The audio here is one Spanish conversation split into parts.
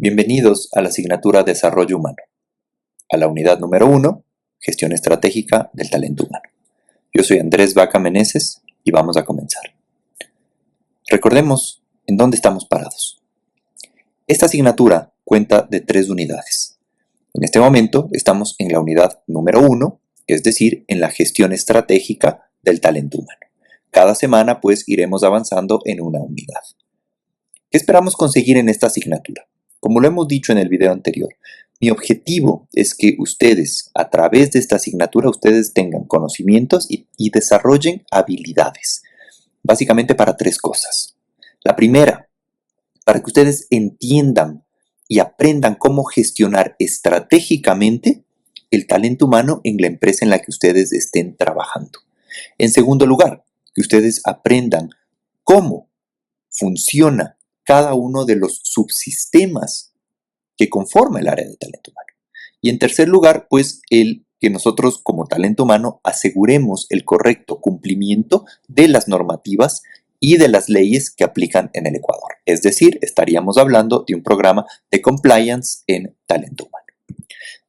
Bienvenidos a la asignatura Desarrollo Humano, a la unidad número 1, Gestión Estratégica del Talento Humano. Yo soy Andrés Vaca Meneses y vamos a comenzar. Recordemos en dónde estamos parados. Esta asignatura cuenta de 3 unidades. En este momento estamos en la unidad número 1, es decir, en la gestión estratégica del talento humano. Cada semana pues iremos avanzando en una unidad. ¿Qué esperamos conseguir en esta asignatura? Como lo hemos dicho en el video anterior, mi objetivo es que ustedes, a través de esta asignatura, ustedes tengan conocimientos y desarrollen habilidades. Básicamente para 3 cosas. La primera, para que ustedes entiendan y aprendan cómo gestionar estratégicamente el talento humano en la empresa en la que ustedes estén trabajando. En segundo lugar, que ustedes aprendan cómo funciona cada uno de los subsistemas que conforma el área de talento humano. Y en tercer lugar, pues el que nosotros como talento humano aseguremos el correcto cumplimiento de las normativas y de las leyes que aplican en el Ecuador. Es decir, estaríamos hablando de un programa de compliance en talento humano.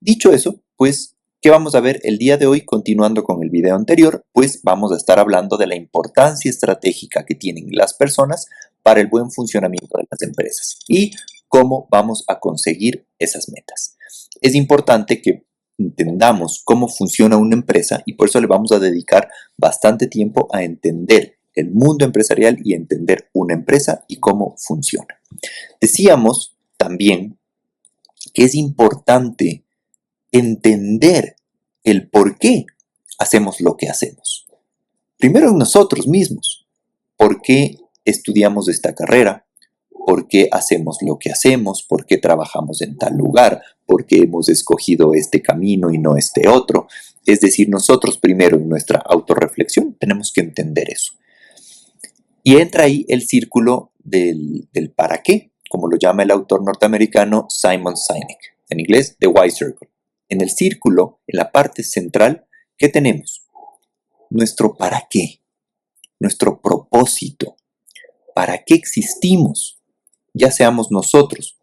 Dicho eso, pues, ¿qué vamos a ver el día de hoy? Continuando con el video anterior, pues vamos a estar hablando de la importancia estratégica que tienen las personas para el buen funcionamiento de las empresas y cómo vamos a conseguir esas metas. Es importante que entendamos cómo funciona una empresa y por eso le vamos a dedicar bastante tiempo a entender el mundo empresarial y entender una empresa y cómo funciona. Decíamos también que es importante entender el por qué hacemos lo que hacemos. Primero en nosotros mismos. ¿Por qué estudiamos esta carrera? ¿Por qué hacemos lo que hacemos? ¿Por qué trabajamos en tal lugar? ¿Por qué hemos escogido este camino y no este otro? Es decir, nosotros primero en nuestra autorreflexión tenemos que entender eso. Y entra ahí el círculo del para qué, como lo llama el autor norteamericano Simon Sinek, en inglés The Why Circle. En el círculo, en la parte central, ¿qué tenemos? Nuestro para qué, nuestro propósito, para qué existimos, ya seamos nosotros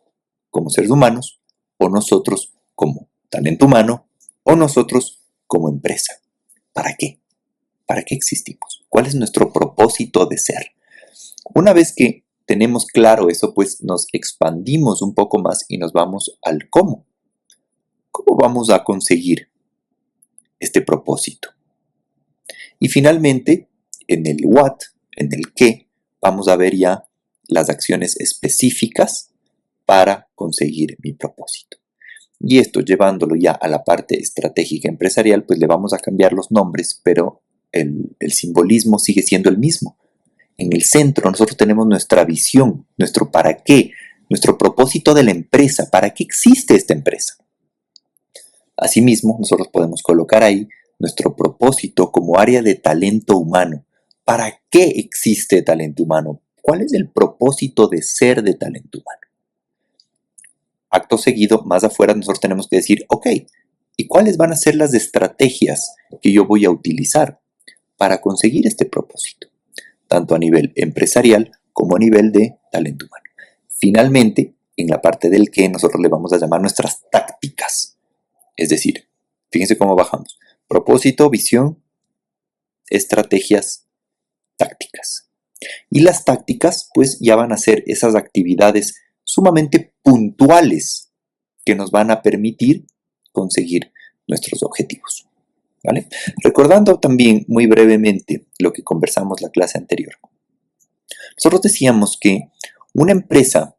como seres humanos o nosotros como talento humano o nosotros como empresa. ¿Para qué? ¿Para qué existimos? ¿Cuál es nuestro propósito de ser? Una vez que tenemos claro eso, pues nos expandimos un poco más y nos vamos al cómo. ¿Cómo vamos a conseguir este propósito? Y finalmente, en el what, en el qué, vamos a ver ya las acciones específicas para conseguir mi propósito. Y esto llevándolo ya a la parte estratégica empresarial, pues le vamos a cambiar los nombres, pero el simbolismo sigue siendo el mismo. En el centro nosotros tenemos nuestra visión, nuestro para qué, nuestro propósito de la empresa, para qué existe esta empresa. Asimismo, nosotros podemos colocar ahí nuestro propósito como área de talento humano. ¿Para qué existe talento humano? ¿Cuál es el propósito de ser de talento humano? Acto seguido, más afuera, nosotros tenemos que decir, ok, ¿y cuáles van a ser las estrategias que yo voy a utilizar para conseguir este propósito? Tanto a nivel empresarial como a nivel de talento humano. Finalmente, en la parte del qué, nosotros le vamos a llamar nuestras tácticas. Es decir, fíjense cómo bajamos. Propósito, visión, estrategias, tácticas. Y las tácticas, pues ya van a ser esas actividades sumamente puntuales que nos van a permitir conseguir nuestros objetivos. ¿Vale? Recordando también muy brevemente lo que conversamos la clase anterior. Nosotros decíamos que una empresa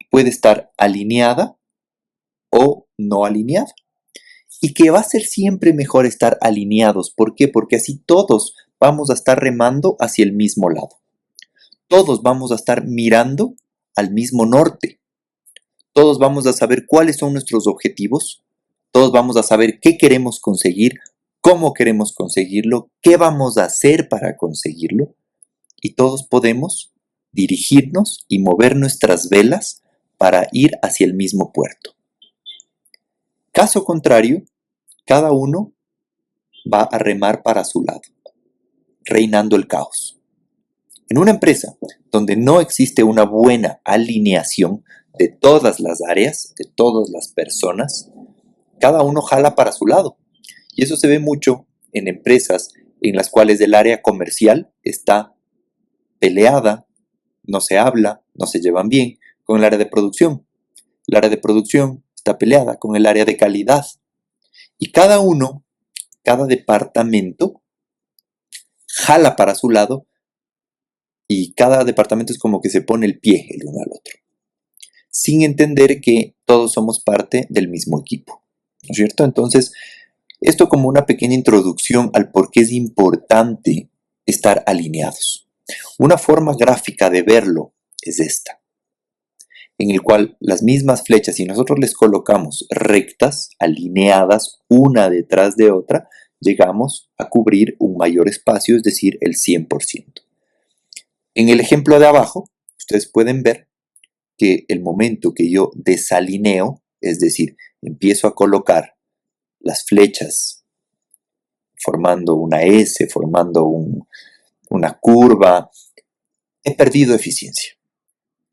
puede estar alineada o no alineada. Y que va a ser siempre mejor estar alineados. ¿Por qué? Porque así todos vamos a estar remando hacia el mismo lado. Todos vamos a estar mirando al mismo norte. Todos vamos a saber cuáles son nuestros objetivos. Todos vamos a saber qué queremos conseguir, cómo queremos conseguirlo, qué vamos a hacer para conseguirlo. Y todos podemos dirigirnos y mover nuestras velas para ir hacia el mismo puerto. Caso contrario, cada uno va a remar para su lado, reinando el caos. En una empresa donde no existe una buena alineación, de todas las áreas, de todas las personas, cada uno jala para su lado. Y eso se ve mucho en empresas en las cuales el área comercial está peleada, no se habla, no se llevan bien con el área de producción. El área de producción está peleada con el área de calidad. Y cada departamento jala para su lado y cada departamento es como que se pone el pie el uno al otro, sin entender que todos somos parte del mismo equipo, ¿no es cierto? Entonces, esto como una pequeña introducción al por qué es importante estar alineados. Una forma gráfica de verlo es esta, en el cual las mismas flechas, si nosotros les colocamos rectas, alineadas, una detrás de otra, llegamos a cubrir un mayor espacio, es decir, el 100%. En el ejemplo de abajo, ustedes pueden ver que el momento que yo desalineo, es decir, empiezo a colocar las flechas formando una S, formando una curva, he perdido eficiencia.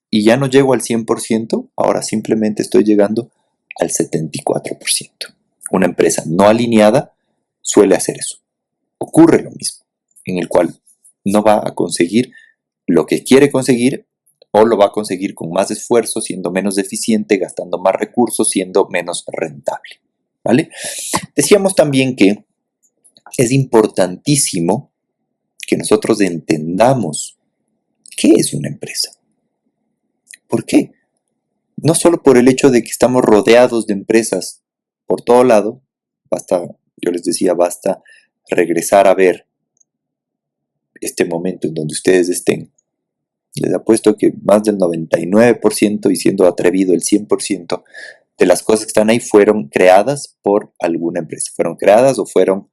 Y ya no llego al 100%, ahora simplemente estoy llegando al 74%. Una empresa no alineada suele hacer eso. Ocurre lo mismo, en el cual no va a conseguir lo que quiere conseguir o lo va a conseguir con más esfuerzo, siendo menos eficiente, gastando más recursos, siendo menos rentable. ¿Vale? Decíamos también que es importantísimo que nosotros entendamos qué es una empresa. ¿Por qué? No solo por el hecho de que estamos rodeados de empresas por todo lado, yo les decía, basta regresar a ver este momento en donde ustedes estén. Les apuesto que más del 99% y siendo atrevido el 100% de las cosas que están ahí fueron creadas por alguna empresa. Fueron creadas o fueron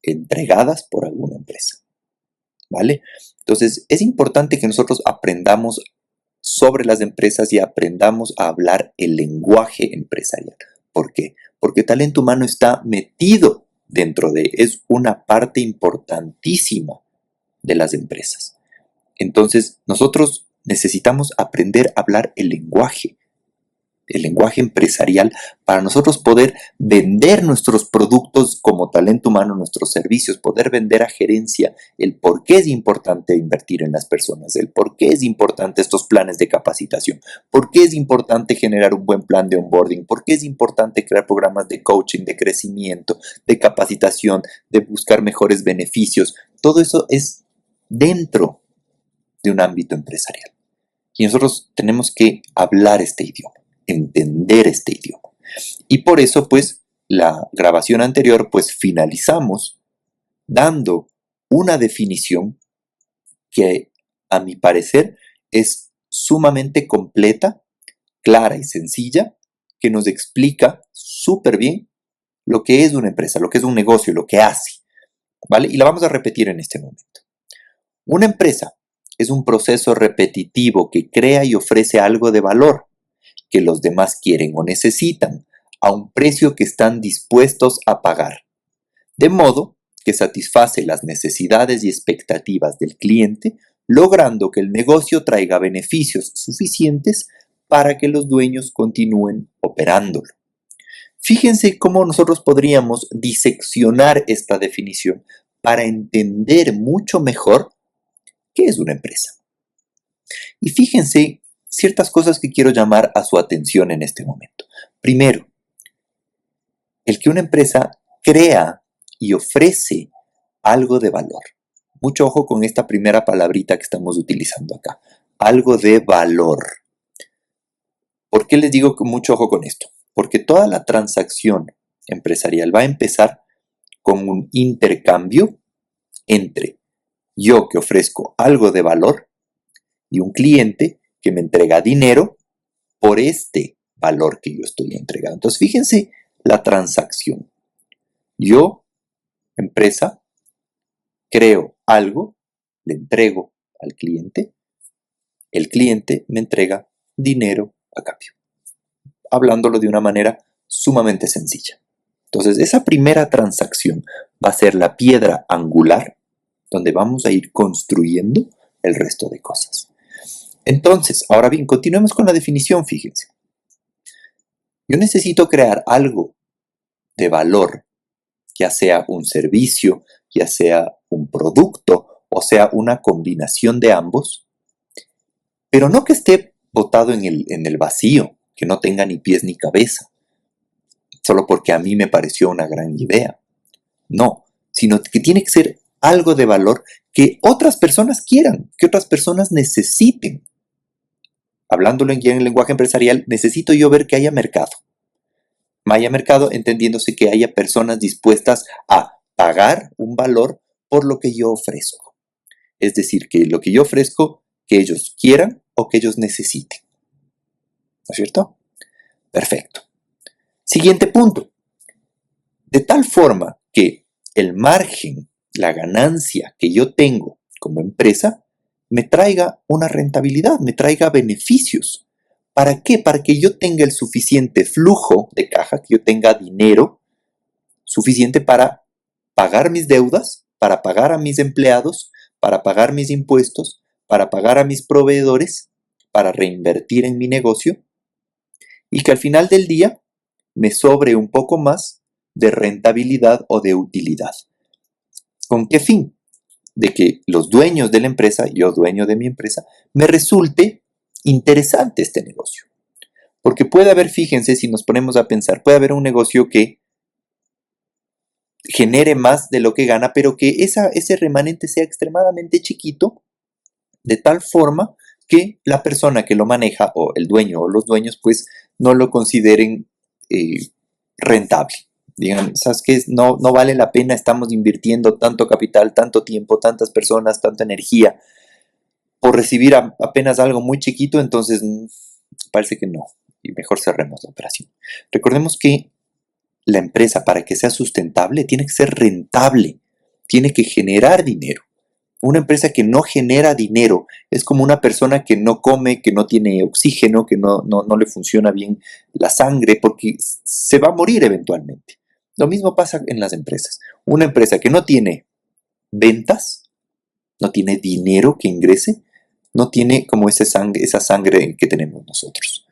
entregadas por alguna empresa. ¿Vale? Entonces es importante que nosotros aprendamos sobre las empresas y aprendamos a hablar el lenguaje empresarial. ¿Por qué? Porque talento humano está metido es una parte importantísima de las empresas. Entonces, nosotros necesitamos aprender a hablar el lenguaje empresarial, para nosotros poder vender nuestros productos como talento humano, nuestros servicios, poder vender a gerencia el por qué es importante invertir en las personas, el por qué es importante estos planes de capacitación, por qué es importante generar un buen plan de onboarding, por qué es importante crear programas de coaching, de crecimiento, de capacitación, de buscar mejores beneficios. Todo eso es dentro de un ámbito empresarial. Y nosotros tenemos que hablar este idioma, entender este idioma. Y por eso, pues, la grabación anterior, pues, finalizamos dando una definición que, a mi parecer, es sumamente completa, clara y sencilla, que nos explica súper bien lo que es una empresa, lo que es un negocio, lo que hace, ¿vale? Y la vamos a repetir en este momento. Una empresa es un proceso repetitivo que crea y ofrece algo de valor que los demás quieren o necesitan a un precio que están dispuestos a pagar, de modo que satisface las necesidades y expectativas del cliente, logrando que el negocio traiga beneficios suficientes para que los dueños continúen operándolo. Fíjense cómo nosotros podríamos diseccionar esta definición para entender mucho mejor qué es una empresa. Y fíjense ciertas cosas que quiero llamar a su atención en este momento. Primero, el que una empresa crea y ofrece algo de valor. Mucho ojo con esta primera palabrita que estamos utilizando acá. Algo de valor. ¿Por qué les digo que mucho ojo con esto? Porque toda la transacción empresarial va a empezar con un intercambio entre yo que ofrezco algo de valor y un cliente que me entrega dinero por este valor que yo estoy entregando. Entonces, fíjense la transacción. Yo, empresa, creo algo, le entrego al cliente, el cliente me entrega dinero a cambio. Hablándolo de una manera sumamente sencilla. Entonces, esa primera transacción va a ser la piedra angular donde vamos a ir construyendo el resto de cosas. Entonces, ahora bien, continuemos con la definición, fíjense. Yo necesito crear algo de valor, ya sea un servicio, ya sea un producto, o sea una combinación de ambos, pero no que esté botado en el vacío, que no tenga ni pies ni cabeza, solo porque a mí me pareció una gran idea. No, sino que tiene que ser algo de valor que otras personas quieran, que otras personas necesiten. Hablándolo en el lenguaje empresarial, necesito yo ver que haya mercado. Haya mercado entendiéndose que haya personas dispuestas a pagar un valor por lo que yo ofrezco. Es decir, que lo que yo ofrezco, que ellos quieran o que ellos necesiten. ¿No es cierto? Perfecto. Siguiente punto. De tal forma que el margen, la ganancia que yo tengo como empresa, me traiga una rentabilidad, me traiga beneficios. ¿Para qué? Para que yo tenga el suficiente flujo de caja, que yo tenga dinero suficiente para pagar mis deudas, para pagar a mis empleados, para pagar mis impuestos, para pagar a mis proveedores, para reinvertir en mi negocio y que al final del día me sobre un poco más de rentabilidad o de utilidad. ¿Con qué fin? De que los dueños de la empresa, yo dueño de mi empresa, me resulte interesante este negocio. Porque puede haber, fíjense, si nos ponemos a pensar, puede haber un negocio que genere más de lo que gana, pero que ese remanente sea extremadamente chiquito, de tal forma que la persona que lo maneja, o el dueño o los dueños, pues no lo consideren rentable. Digan, ¿sabes qué? No vale la pena, estamos invirtiendo tanto capital, tanto tiempo, tantas personas, tanta energía, por recibir apenas algo muy chiquito, entonces parece que no, y mejor cerremos la operación. Recordemos que la empresa, para que sea sustentable, tiene que ser rentable, tiene que generar dinero. Una empresa que no genera dinero es como una persona que no come, que no tiene oxígeno, que no le funciona bien la sangre, porque se va a morir eventualmente. Lo mismo pasa en las empresas. Una empresa que no tiene ventas, no tiene dinero que ingrese, no tiene como esa sangre que tenemos nosotros.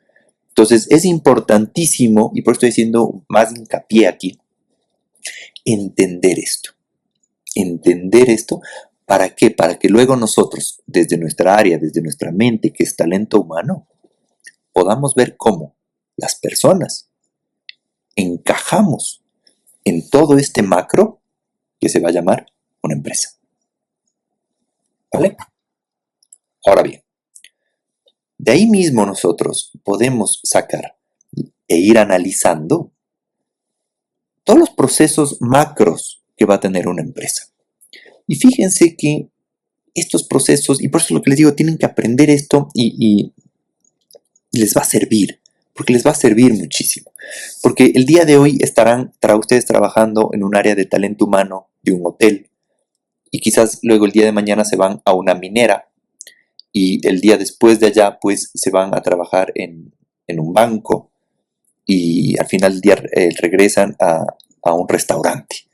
Entonces es importantísimo, y por eso estoy haciendo más hincapié aquí, entender esto. Entender esto, ¿para qué? Para que luego nosotros, desde nuestra área, desde nuestra mente, que es talento humano, podamos ver cómo las personas encajamos en todo este macro que se va a llamar una empresa. ¿Vale? Ahora bien, de ahí mismo nosotros podemos sacar e ir analizando todos los procesos macros que va a tener una empresa. Y fíjense que estos procesos, y por eso lo que les digo, tienen que aprender esto y les va a servir, porque les va a servir muchísimo. Porque el día de hoy estarán ustedes trabajando en un área de talento humano de un hotel y quizás luego el día de mañana se van a una minera y el día después de allá pues se van a trabajar en un banco y al final del día regresan a un restaurante.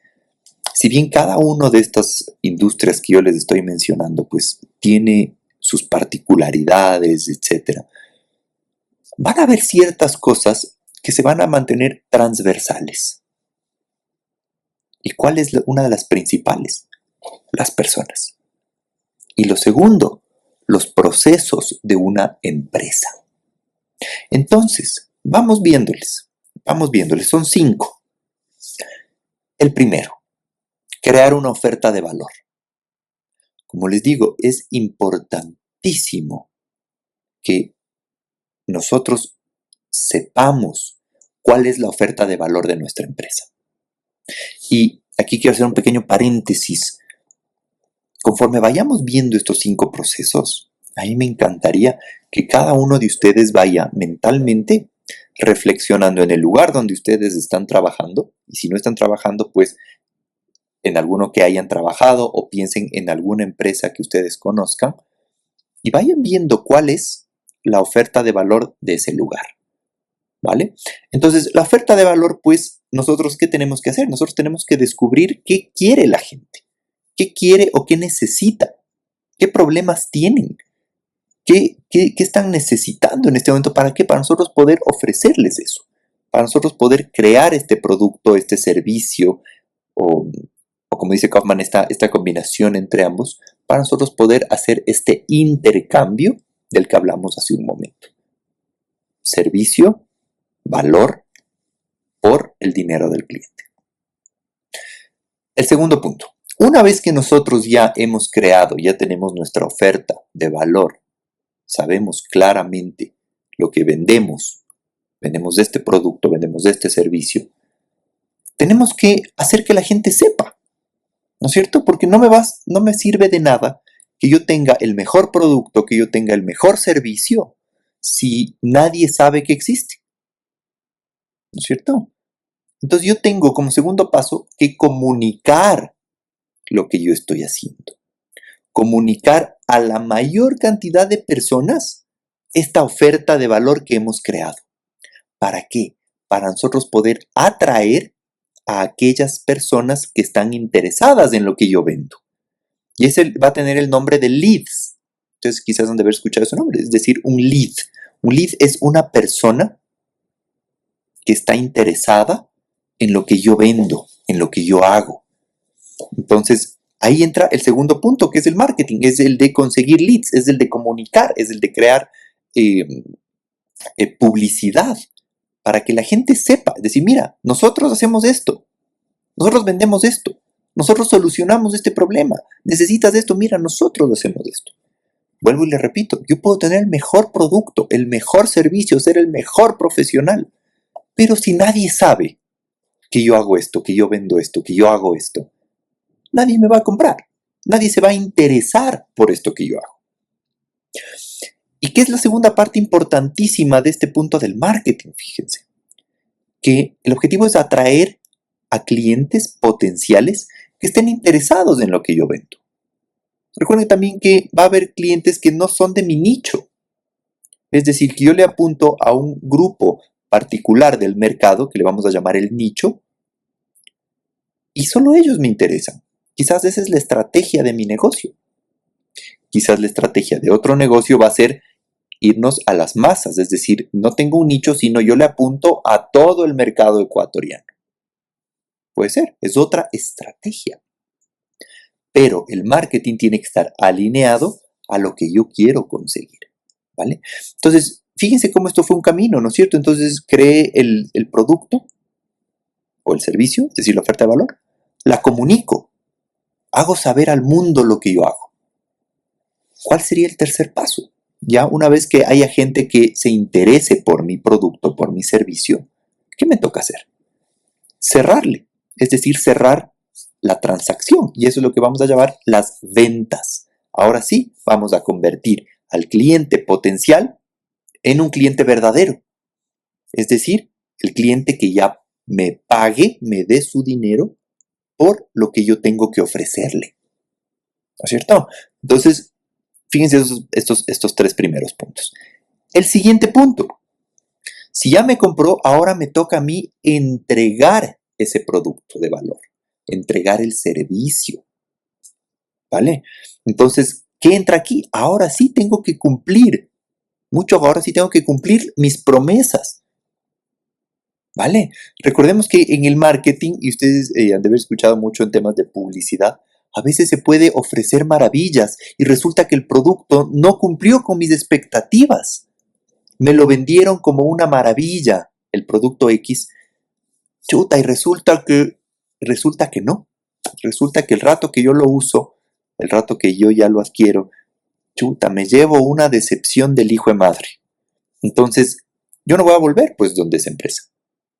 Si bien cada una de estas industrias que yo les estoy mencionando pues tiene sus particularidades, etcétera, van a haber ciertas cosas que se van a mantener transversales. ¿Y cuál es una de las principales? Las personas. Y lo segundo, los procesos de una empresa. Entonces, vamos viéndoles, son 5. El primero, crear una oferta de valor. Como les digo, es importantísimo que nosotros sepamos cuál es la oferta de valor de nuestra empresa. Y aquí quiero hacer un pequeño paréntesis. Conforme vayamos viendo estos 5 procesos, a mí me encantaría que cada uno de ustedes vaya mentalmente reflexionando en el lugar donde ustedes están trabajando, y si no están trabajando, pues en alguno que hayan trabajado o piensen en alguna empresa que ustedes conozcan, y vayan viendo cuál es la oferta de valor de ese lugar. ¿Vale? Entonces, la oferta de valor, pues, nosotros, ¿qué tenemos que hacer? Nosotros tenemos que descubrir qué quiere la gente, qué quiere o qué necesita, qué problemas tienen. ¿Qué están necesitando en este momento? ¿Para qué? Para nosotros poder ofrecerles eso. Para nosotros poder crear este producto, este servicio, o, o como dice Kaufman, esta combinación entre ambos, para nosotros poder hacer este intercambio del que hablamos hace un momento. Servicio, valor, por el dinero del cliente. El segundo punto. Una vez que nosotros ya hemos creado, ya tenemos nuestra oferta de valor, sabemos claramente lo que vendemos de este producto, vendemos de este servicio, tenemos que hacer que la gente sepa, ¿no es cierto? Porque no me sirve de nada que yo tenga el mejor producto, que yo tenga el mejor servicio, si nadie sabe que existe, ¿no es cierto? Entonces yo tengo como segundo paso que comunicar lo que yo estoy haciendo. Comunicar a la mayor cantidad de personas esta oferta de valor que hemos creado. ¿Para qué? Para nosotros poder atraer a aquellas personas que están interesadas en lo que yo vendo. Y ese va a tener el nombre de leads. Entonces quizás han de haber escuchado ese nombre, es decir, un lead. Un lead es una persona que está interesada en lo que yo vendo, en lo que yo hago. Entonces, ahí entra el segundo punto, que es el marketing, es el de conseguir leads, es el de comunicar, es el de crear publicidad para que la gente sepa, es decir, mira, nosotros hacemos esto, nosotros vendemos esto, nosotros solucionamos este problema, necesitas esto, mira, nosotros hacemos esto. Vuelvo y le repito, yo puedo tener el mejor producto, el mejor servicio, ser el mejor profesional, pero si nadie sabe que yo hago esto, que yo vendo esto, que yo hago esto, nadie me va a comprar, nadie se va a interesar por esto que yo hago. ¿Y qué es la segunda parte importantísima de este punto del marketing? Fíjense, que el objetivo es atraer a clientes potenciales que estén interesados en lo que yo vendo. Recuerden también que va a haber clientes que no son de mi nicho. Es decir, que yo le apunto a un grupo particular del mercado, que le vamos a llamar el nicho, y solo ellos me interesan. Quizás esa es la estrategia de mi negocio. Quizás la estrategia de otro negocio va a ser irnos a las masas, es decir, no tengo un nicho, sino yo le apunto a todo el mercado ecuatoriano. Puede ser, es otra estrategia. Pero el marketing tiene que estar alineado a lo que yo quiero conseguir, ¿vale? Entonces, fíjense cómo esto fue un camino, ¿no es cierto? Entonces, creé el producto o el servicio, es decir, la oferta de valor, la comunico, hago saber al mundo lo que yo hago. ¿Cuál sería el tercer paso? Ya una vez que haya gente que se interese por mi producto, por mi servicio, ¿qué me toca hacer? Cerrarle, es decir, cerrar la transacción, y eso es lo que vamos a llamar las ventas. Ahora sí, vamos a convertir al cliente potencial en un cliente verdadero, es decir, el cliente que ya me pague, me dé su dinero por lo que yo tengo que ofrecerle, ¿no es cierto? Entonces, fíjense estos tres primeros puntos. El siguiente punto, si ya me compró, ahora me toca a mí entregar ese producto de valor, entregar el servicio, ¿vale? Entonces, ¿qué entra aquí? Ahora sí tengo que cumplir, ahora sí tengo que cumplir mis promesas, ¿vale? Recordemos que en el marketing, y ustedes han de haber escuchado mucho en temas de publicidad, a veces se puede ofrecer maravillas y resulta que el producto no cumplió con mis expectativas. Me lo vendieron como una maravilla, el producto X, chuta, y resulta que no. Resulta que el rato que yo lo uso, el rato que yo ya lo adquiero, chuta, me llevo una decepción del hijo de madre. Entonces, yo no voy a volver pues donde esa empresa,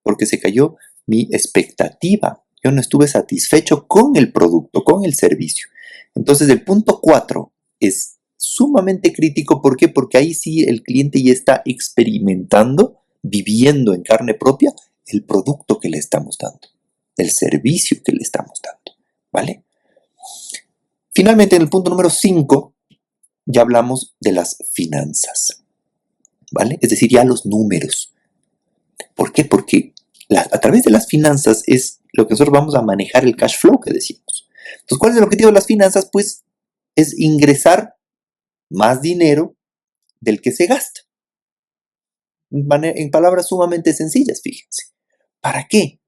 porque se cayó mi expectativa. Yo no estuve satisfecho con el producto, con el servicio. Entonces, el punto 4 es sumamente crítico. ¿Por qué? Porque ahí sí el cliente ya está experimentando, viviendo en carne propia el producto que le estamos dando, el servicio que le estamos dando, ¿vale? Finalmente, en el punto número 5, ya hablamos de las finanzas, ¿vale? Es decir, ya los números. ¿Por qué? Porque a través de las finanzas es lo que nosotros vamos a manejar el cash flow que decimos. Entonces, ¿cuál es el objetivo de las finanzas? Pues es ingresar más dinero del que se gasta. En palabras sumamente sencillas, fíjense. ¿Para qué?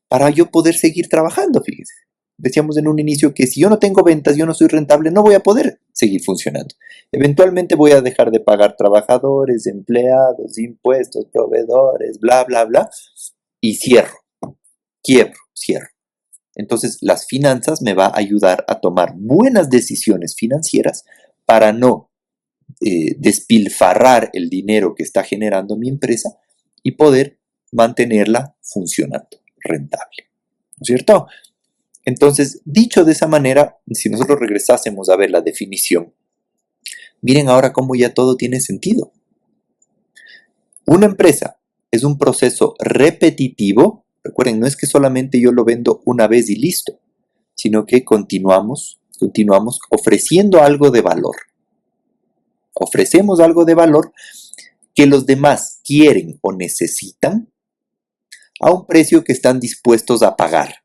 Para yo poder seguir trabajando, fíjense. Decíamos en un inicio que si yo no tengo ventas, yo no soy rentable, no voy a poder seguir funcionando. Eventualmente voy a dejar de pagar trabajadores, empleados, impuestos, proveedores, bla, bla, bla, y cierro. Entonces, las finanzas me va a ayudar a tomar buenas decisiones financieras para no despilfarrar el dinero que está generando mi empresa y poder mantenerla funcionando, rentable. ¿No es cierto? Entonces, dicho de esa manera, si nosotros regresásemos a ver la definición, miren ahora cómo ya todo tiene sentido. Una empresa es un proceso repetitivo. Recuerden, no es que solamente yo lo vendo una vez y listo, sino que continuamos ofreciendo algo de valor. Ofrecemos algo de valor que los demás quieren o necesitan a un precio que están dispuestos a pagar,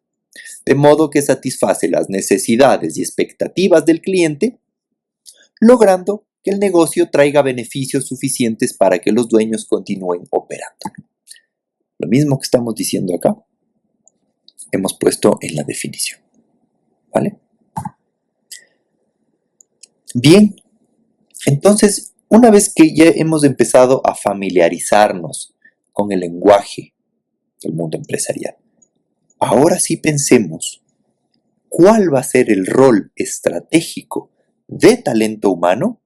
de modo que satisface las necesidades y expectativas del cliente, logrando que el negocio traiga beneficios suficientes para que los dueños continúen operando. Lo mismo que estamos diciendo acá, hemos puesto en la definición. ¿Vale? Bien, entonces, una vez que ya hemos empezado a familiarizarnos con el lenguaje del mundo empresarial, ahora sí pensemos cuál va a ser el rol estratégico de talento humano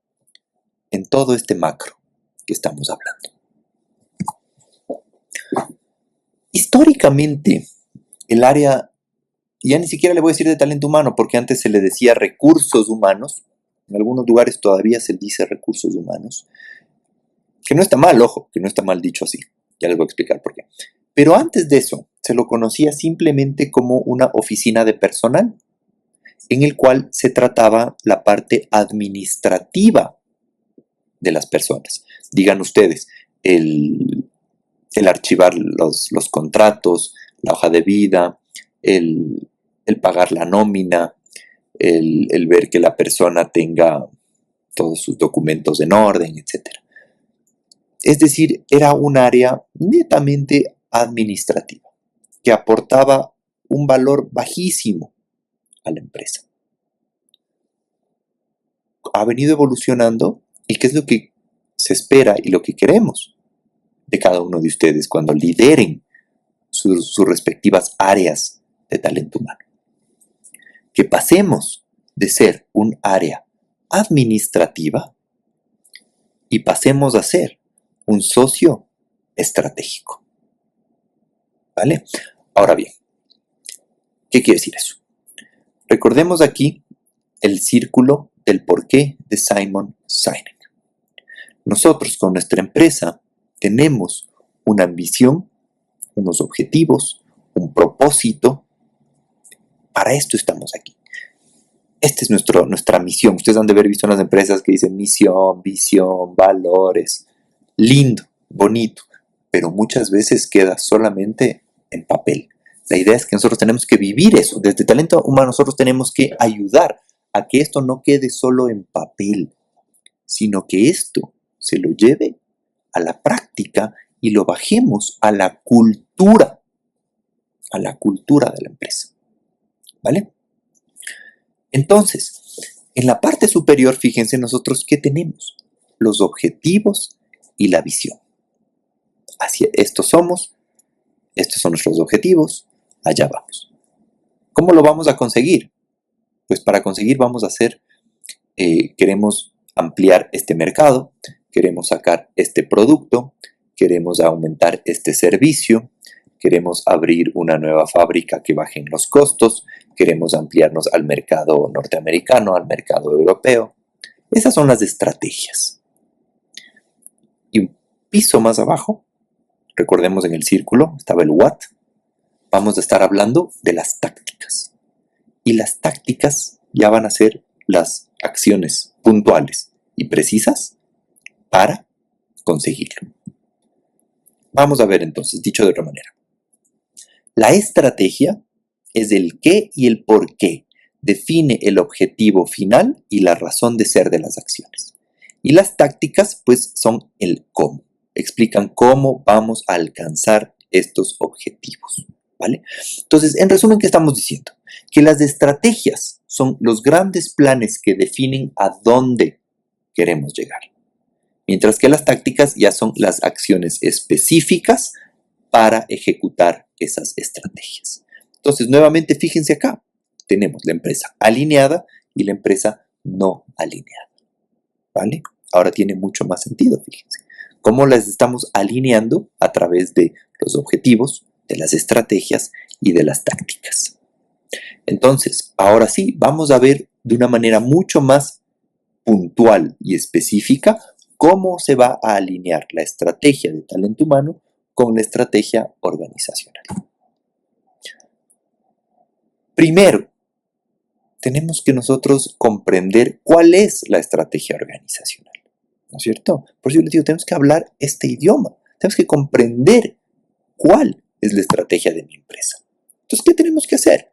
en todo este macro que estamos hablando. Históricamente, el área, ya ni siquiera le voy a decir de talento humano, porque antes se le decía recursos humanos, en algunos lugares todavía se dice recursos humanos, que no está mal, ojo, que no está mal dicho así, ya les voy a explicar por qué. Pero antes de eso, se lo conocía simplemente como una oficina de personal, en el cual se trataba la parte administrativa de las personas. Digan ustedes, el archivar los contratos, la hoja de vida, el pagar la nómina, el ver que la persona tenga todos sus documentos en orden, etc. Es decir, era un área netamente administrativa, que aportaba un valor bajísimo a la empresa. Ha venido evolucionando, y qué es lo que se espera y lo que queremos de cada uno de ustedes cuando lideren sus respectivas áreas de talento humano. Que pasemos de ser un área administrativa y pasemos a ser un socio estratégico. ¿Vale? Ahora bien, ¿qué quiere decir eso? Recordemos aquí el círculo del porqué de Simon Sinek. Nosotros con nuestra empresa tenemos una ambición, unos objetivos, un propósito. Para esto estamos aquí. Esta es nuestra misión. Ustedes han de haber visto en las empresas que dicen misión, visión, valores. Lindo, bonito, pero muchas veces queda solamente en papel. La idea es que nosotros tenemos que vivir eso. Desde talento humano nosotros tenemos que ayudar a que esto no quede solo en papel, sino que esto se lo lleve a la práctica y lo bajemos a la cultura de la empresa. ¿Vale? Entonces, en la parte superior, fíjense nosotros qué tenemos: los objetivos y la visión. Hacia estos somos, estos son nuestros objetivos, allá vamos. ¿Cómo lo vamos a conseguir? Pues para conseguir vamos a hacer, queremos ampliar este mercado, queremos sacar este producto, queremos aumentar este servicio, queremos abrir una nueva fábrica que bajen los costos, queremos ampliarnos al mercado norteamericano, al mercado europeo. Esas son las estrategias. Y un piso más abajo, recordemos en el círculo, estaba el what. Vamos a estar hablando de las tácticas. Y las tácticas ya van a ser las acciones puntuales y precisas para conseguirlo. Vamos a ver entonces, dicho de otra manera. La estrategia es el qué y el por qué. Define el objetivo final y la razón de ser de las acciones. Y las tácticas, pues, son el cómo. Explican cómo vamos a alcanzar estos objetivos, ¿vale? Entonces, en resumen, ¿qué estamos diciendo? Que las estrategias son los grandes planes que definen a dónde queremos llegar. Mientras que las tácticas ya son las acciones específicas para ejecutar esas estrategias. Entonces, nuevamente, fíjense acá. Tenemos la empresa alineada y la empresa no alineada, ¿vale? Ahora tiene mucho más sentido, fíjense. ¿Cómo las estamos alineando? A través de los objetivos, de las estrategias y de las tácticas. Entonces, ahora sí, vamos a ver de una manera mucho más puntual y específica cómo se va a alinear la estrategia de talento humano con la estrategia organizacional. Primero, tenemos que nosotros comprender cuál es la estrategia organizacional, ¿no es cierto? Por eso yo les digo, tenemos que hablar este idioma, tenemos que comprender cuál es la estrategia de mi empresa. Entonces, ¿qué tenemos que hacer?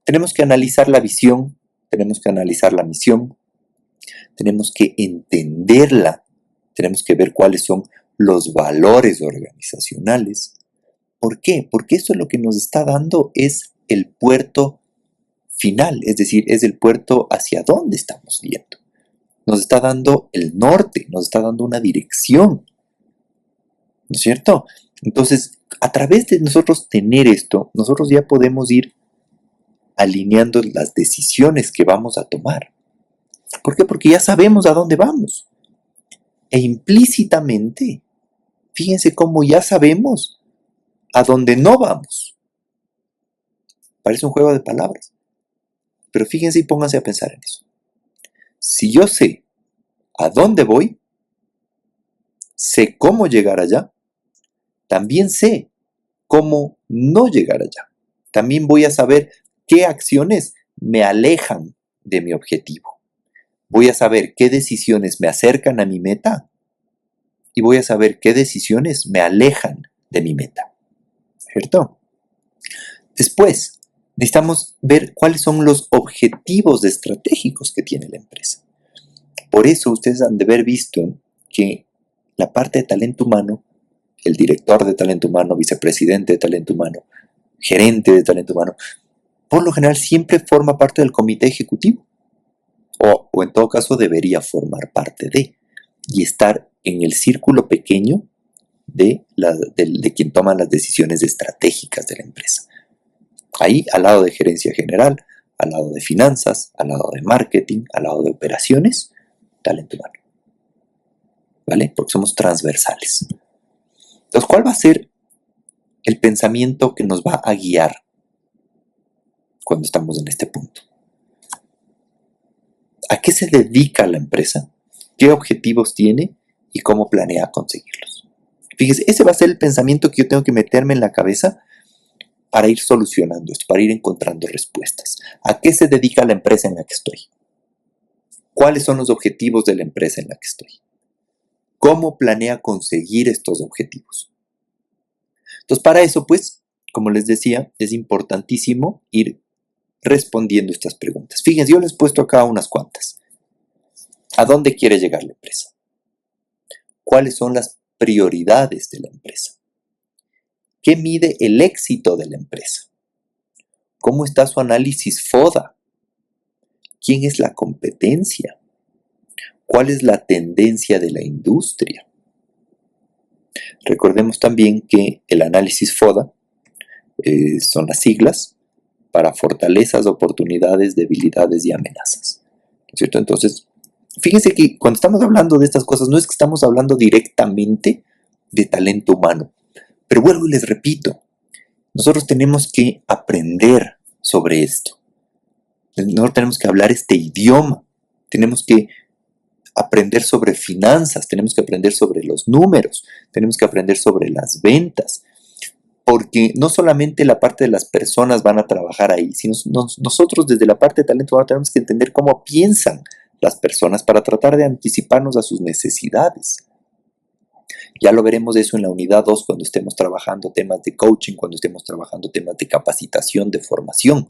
Tenemos que analizar la visión, tenemos que analizar la misión, tenemos que entenderla, tenemos que ver cuáles son los valores organizacionales. ¿Por qué? Porque esto lo que nos está dando es el puerto final, es decir, es el puerto hacia dónde estamos yendo. Nos está dando el norte, nos está dando una dirección, ¿no es cierto? Entonces, a través de nosotros tener esto, nosotros ya podemos ir alineando las decisiones que vamos a tomar. ¿Por qué? Porque ya sabemos a dónde vamos. E implícitamente, fíjense cómo ya sabemos a dónde no vamos. Parece un juego de palabras. Pero fíjense y pónganse a pensar en eso. Si yo sé a dónde voy, sé cómo llegar allá, también sé cómo no llegar allá. También voy a saber qué acciones me alejan de mi objetivo. Voy a saber qué decisiones me acercan a mi meta y voy a saber qué decisiones me alejan de mi meta. ¿Cierto? Después, necesitamos ver cuáles son los objetivos estratégicos que tiene la empresa. Por eso ustedes han de haber visto que la parte de talento humano, el director de talento humano, vicepresidente de talento humano, gerente de talento humano, por lo general siempre forma parte del comité ejecutivo. O en todo caso debería formar parte de y estar en el círculo pequeño de quien toma las decisiones estratégicas de la empresa. Ahí al lado de gerencia general, al lado de finanzas, al lado de marketing, al lado de operaciones, talento humano. ¿Vale? Porque somos transversales. Entonces, ¿cuál va a ser el pensamiento que nos va a guiar cuando estamos en este punto? ¿A qué se dedica la empresa? ¿Qué objetivos tiene? ¿Y cómo planea conseguirlos? Fíjese, ese va a ser el pensamiento que yo tengo que meterme en la cabeza para ir solucionando esto, para ir encontrando respuestas. ¿A qué se dedica la empresa en la que estoy? ¿Cuáles son los objetivos de la empresa en la que estoy? ¿Cómo planea conseguir estos objetivos? Entonces, para eso, pues, como les decía, es importantísimo ir respondiendo estas preguntas. Fíjense, yo les he puesto acá unas cuantas. ¿A dónde quiere llegar la empresa? ¿Cuáles son las prioridades de la empresa? ¿Qué mide el éxito de la empresa? ¿Cómo está su análisis FODA? ¿Quién es la competencia? ¿Cuál es la tendencia de la industria? Recordemos también que el análisis FODA son las siglas para fortalezas, oportunidades, debilidades y amenazas. ¿No es cierto? Entonces, fíjense que cuando estamos hablando de estas cosas, no es que estamos hablando directamente de talento humano. Pero vuelvo y les repito, nosotros tenemos que aprender sobre esto. Nosotros tenemos que hablar este idioma. Tenemos que aprender sobre finanzas, tenemos que aprender sobre los números, tenemos que aprender sobre las ventas. Porque no solamente la parte de las personas van a trabajar ahí, sino nosotros desde la parte de talento humano tenemos que entender cómo piensan las personas para tratar de anticiparnos a sus necesidades. Ya lo veremos eso en la unidad 2 cuando estemos trabajando temas de coaching, cuando estemos trabajando temas de capacitación, de formación.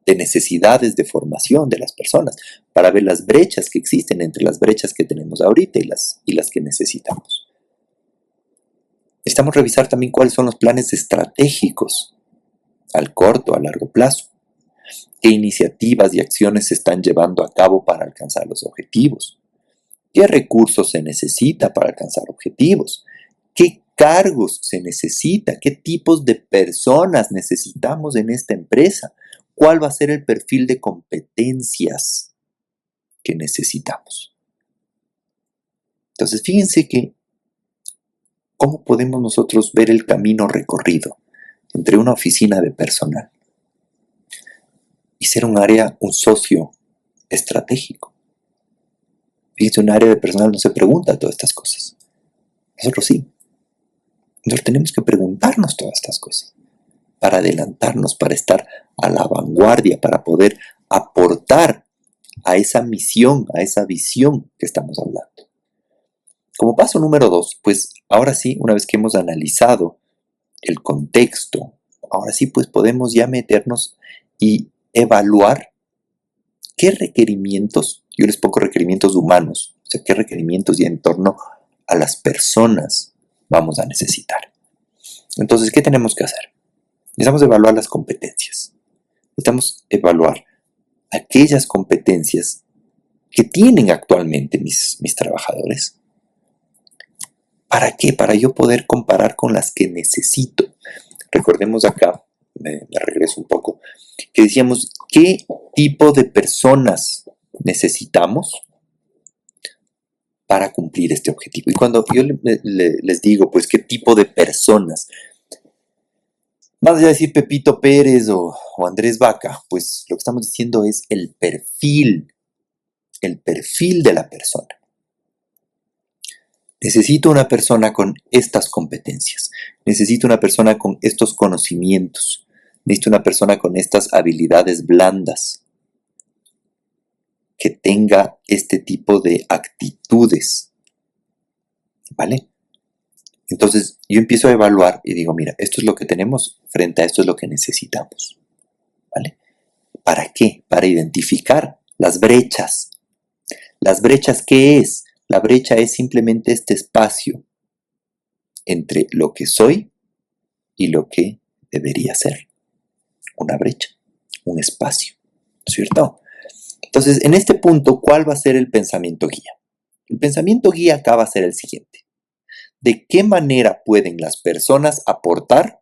de necesidades de formación de las personas, para ver las brechas que existen entre las brechas que tenemos ahorita y las que necesitamos. Necesitamos revisar también cuáles son los planes estratégicos al corto, a largo plazo. ¿Qué iniciativas y acciones se están llevando a cabo para alcanzar los objetivos? ¿Qué recursos se necesita para alcanzar objetivos? ¿Qué cargos se necesita? ¿Qué tipos de personas necesitamos en esta empresa? ¿Cuál va a ser el perfil de competencias que necesitamos? Entonces, fíjense que cómo podemos nosotros ver el camino recorrido entre una oficina de personal y ser un socio estratégico. Fíjense, un área de personal no se pregunta todas estas cosas. Nosotros sí. Nosotros tenemos que preguntarnos todas estas cosas para adelantarnos, para estar a la vanguardia, para poder aportar a esa misión, a esa visión que estamos hablando. Como paso número 2, pues ahora sí, una vez que hemos analizado el contexto, ahora sí pues podemos ya meternos y evaluar qué requerimientos, yo les pongo requerimientos humanos, o sea, qué requerimientos ya en torno a las personas vamos a necesitar. Entonces, ¿qué tenemos que hacer? Necesitamos evaluar las competencias. Necesitamos evaluar aquellas competencias que tienen actualmente mis trabajadores. ¿Para qué? Para yo poder comparar con las que necesito. Recordemos acá, me regreso un poco, que decíamos, ¿qué tipo de personas necesitamos para cumplir este objetivo? Y cuando yo les digo, pues, ¿qué tipo de personas? Más allá de decir Pepito Pérez o Andrés Vaca, pues lo que estamos diciendo es el perfil de la persona. Necesito una persona con estas competencias, necesito una persona con estos conocimientos, necesito una persona con estas habilidades blandas, que tenga este tipo de actitudes, ¿vale? Entonces yo empiezo a evaluar y digo, mira, esto es lo que tenemos, frente a esto es lo que necesitamos, ¿vale? ¿Para qué? Para identificar las brechas. ¿Las brechas qué es? La brecha es simplemente este espacio entre lo que soy y lo que debería ser. Una brecha, un espacio, ¿no es cierto? Entonces, en este punto, ¿cuál va a ser el pensamiento guía? El pensamiento guía acá va a ser el siguiente. ¿De qué manera pueden las personas aportar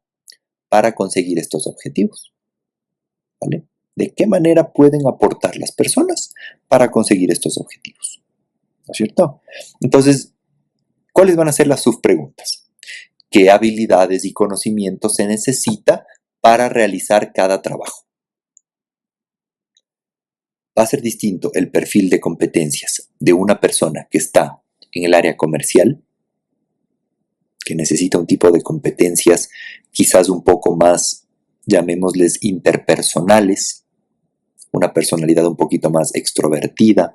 para conseguir estos objetivos? ¿Vale? ¿De qué manera pueden aportar las personas para conseguir estos objetivos? ¿No es cierto? Entonces, ¿cuáles van a ser las subpreguntas? ¿Qué habilidades y conocimientos se necesita para realizar cada trabajo? Va a ser distinto el perfil de competencias de una persona que está en el área comercial, que necesita un tipo de competencias quizás un poco más, llamémosles, interpersonales, una personalidad un poquito más extrovertida,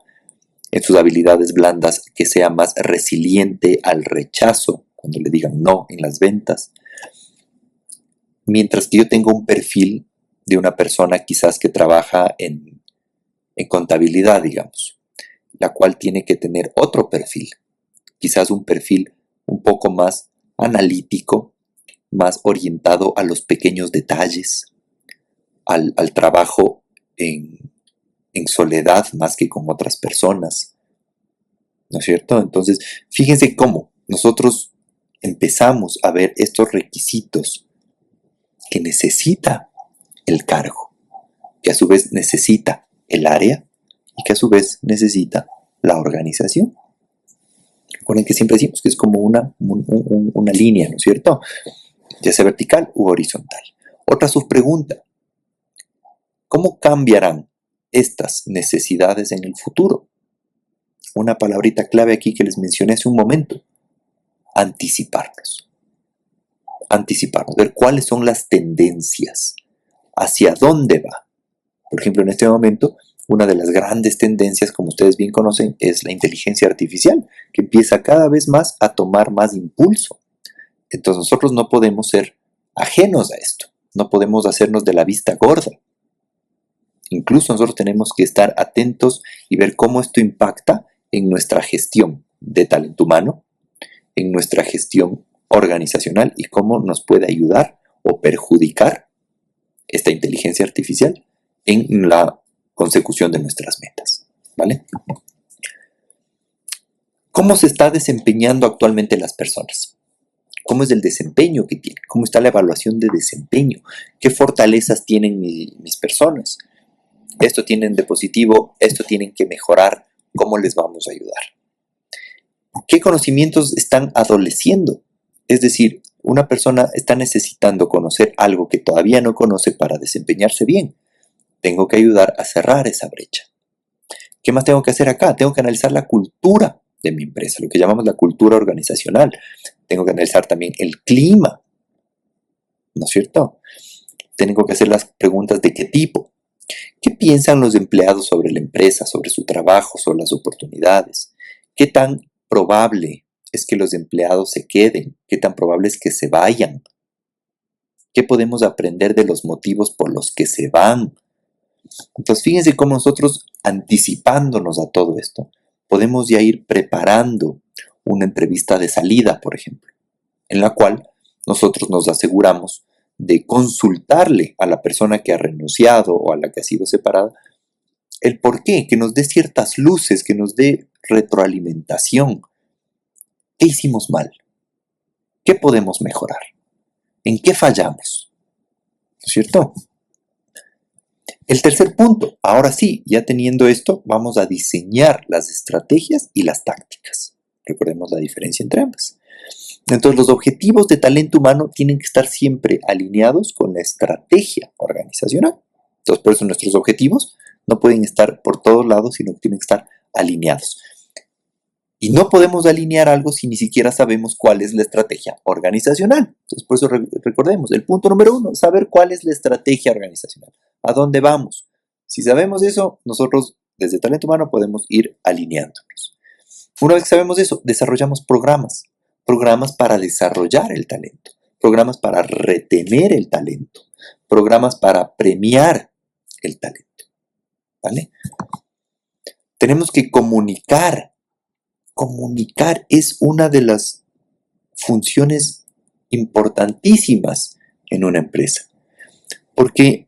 en sus habilidades blandas que sea más resiliente al rechazo cuando le digan no en las ventas, mientras que yo tengo un perfil de una persona quizás que trabaja en contabilidad, digamos, la cual tiene que tener otro perfil, quizás un perfil un poco más analítico, más orientado a los pequeños detalles, al trabajo en soledad más que con otras personas, ¿no es cierto? Entonces, fíjense cómo nosotros empezamos a ver estos requisitos que necesita el cargo, que a su vez necesita el área y que a su vez necesita la organización. Recuerden que siempre decimos que es como una línea, ¿no es cierto? Ya sea vertical u horizontal. Otra subpregunta. ¿Cómo cambiarán estas necesidades en el futuro? Una palabrita clave aquí que les mencioné hace un momento. Anticiparnos. Anticiparnos. Ver cuáles son las tendencias. Hacia dónde va. Por ejemplo, en este momento, una de las grandes tendencias, como ustedes bien conocen, es la inteligencia artificial, que empieza cada vez más a tomar más impulso. Entonces nosotros no podemos ser ajenos a esto. No podemos hacernos de la vista gorda. Incluso nosotros tenemos que estar atentos y ver cómo esto impacta en nuestra gestión de talento humano, en nuestra gestión organizacional y cómo nos puede ayudar o perjudicar esta inteligencia artificial en la consecución de nuestras metas, ¿vale? ¿Cómo se está desempeñando actualmente las personas? ¿Cómo es el desempeño que tienen? ¿Cómo está la evaluación de desempeño? ¿Qué fortalezas tienen mis personas? Esto tienen de positivo, esto tienen que mejorar, ¿cómo les vamos a ayudar? ¿Qué conocimientos están adoleciendo? Es decir, una persona está necesitando conocer algo que todavía no conoce para desempeñarse bien. Tengo que ayudar a cerrar esa brecha. ¿Qué más tengo que hacer acá? Tengo que analizar la cultura de mi empresa, lo que llamamos la cultura organizacional. Tengo que analizar también el clima, ¿no es cierto? Tengo que hacer las preguntas de qué tipo. ¿Qué piensan los empleados sobre la empresa, sobre su trabajo, sobre las oportunidades? ¿Qué tan probable es que los empleados se queden? ¿Qué tan probable es que se vayan? ¿Qué podemos aprender de los motivos por los que se van? Entonces, fíjense cómo nosotros, anticipándonos a todo esto, podemos ya ir preparando una entrevista de salida, por ejemplo, en la cual nosotros nos aseguramos de consultarle a la persona que ha renunciado o a la que ha sido separada el por qué, que nos dé ciertas luces, que nos dé retroalimentación. ¿Qué hicimos mal? ¿Qué podemos mejorar? ¿En qué fallamos? ¿No es cierto? El tercer punto, ahora sí, ya teniendo esto, vamos a diseñar las estrategias y las tácticas. Recordemos la diferencia entre ambas. Entonces, los objetivos de talento humano tienen que estar siempre alineados con la estrategia organizacional. Entonces, por eso nuestros objetivos no pueden estar por todos lados, sino que tienen que estar alineados. Y no podemos alinear algo si ni siquiera sabemos cuál es la estrategia organizacional. Entonces, por eso recordemos, el punto número 1, saber cuál es la estrategia organizacional. ¿A dónde vamos? Si sabemos eso, nosotros desde talento humano podemos ir alineándonos. Una vez que sabemos eso, desarrollamos programas para desarrollar el talento, programas para retener el talento, programas para premiar el talento, ¿vale? Tenemos que comunicar. Comunicar es una de las funciones importantísimas en una empresa, porque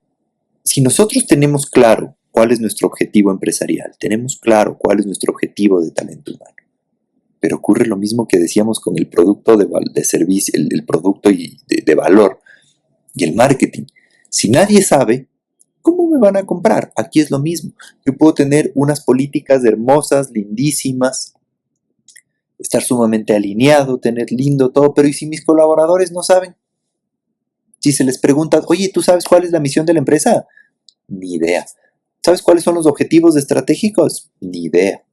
si nosotros tenemos claro cuál es nuestro objetivo empresarial, tenemos claro cuál es nuestro objetivo de talento humano, pero ocurre lo mismo que decíamos con el producto de servicio, el producto de valor y el marketing. Si nadie sabe, ¿cómo me van a comprar? Aquí es lo mismo. Yo puedo tener unas políticas hermosas, lindísimas, estar sumamente alineado, tener lindo todo, pero ¿y si mis colaboradores no saben? Si se les pregunta, oye, ¿tú sabes cuál es la misión de la empresa? Ni idea. ¿Sabes cuáles son los objetivos estratégicos? Ni idea.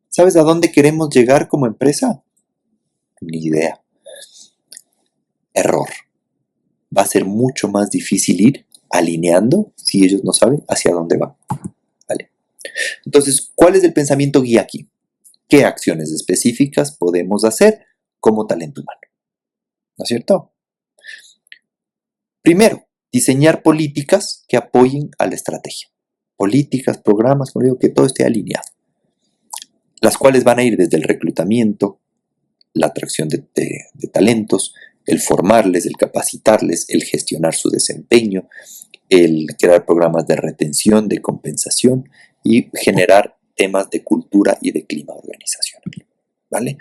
¿Sabes a dónde queremos llegar como empresa? Ni idea. Error. Va a ser mucho más difícil ir alineando si ellos no saben hacia dónde van. ¿Vale? Entonces, ¿cuál es el pensamiento guía aquí? ¿Qué acciones específicas podemos hacer como talento humano? ¿No es cierto? Primero, diseñar políticas que apoyen a la estrategia. Políticas, programas, como digo, que todo esté alineado. Las cuales van a ir desde el reclutamiento, la atracción de talentos, el formarles, el capacitarles, el gestionar su desempeño, el crear programas de retención, de compensación y generar temas de cultura y de clima organizacional, ¿vale?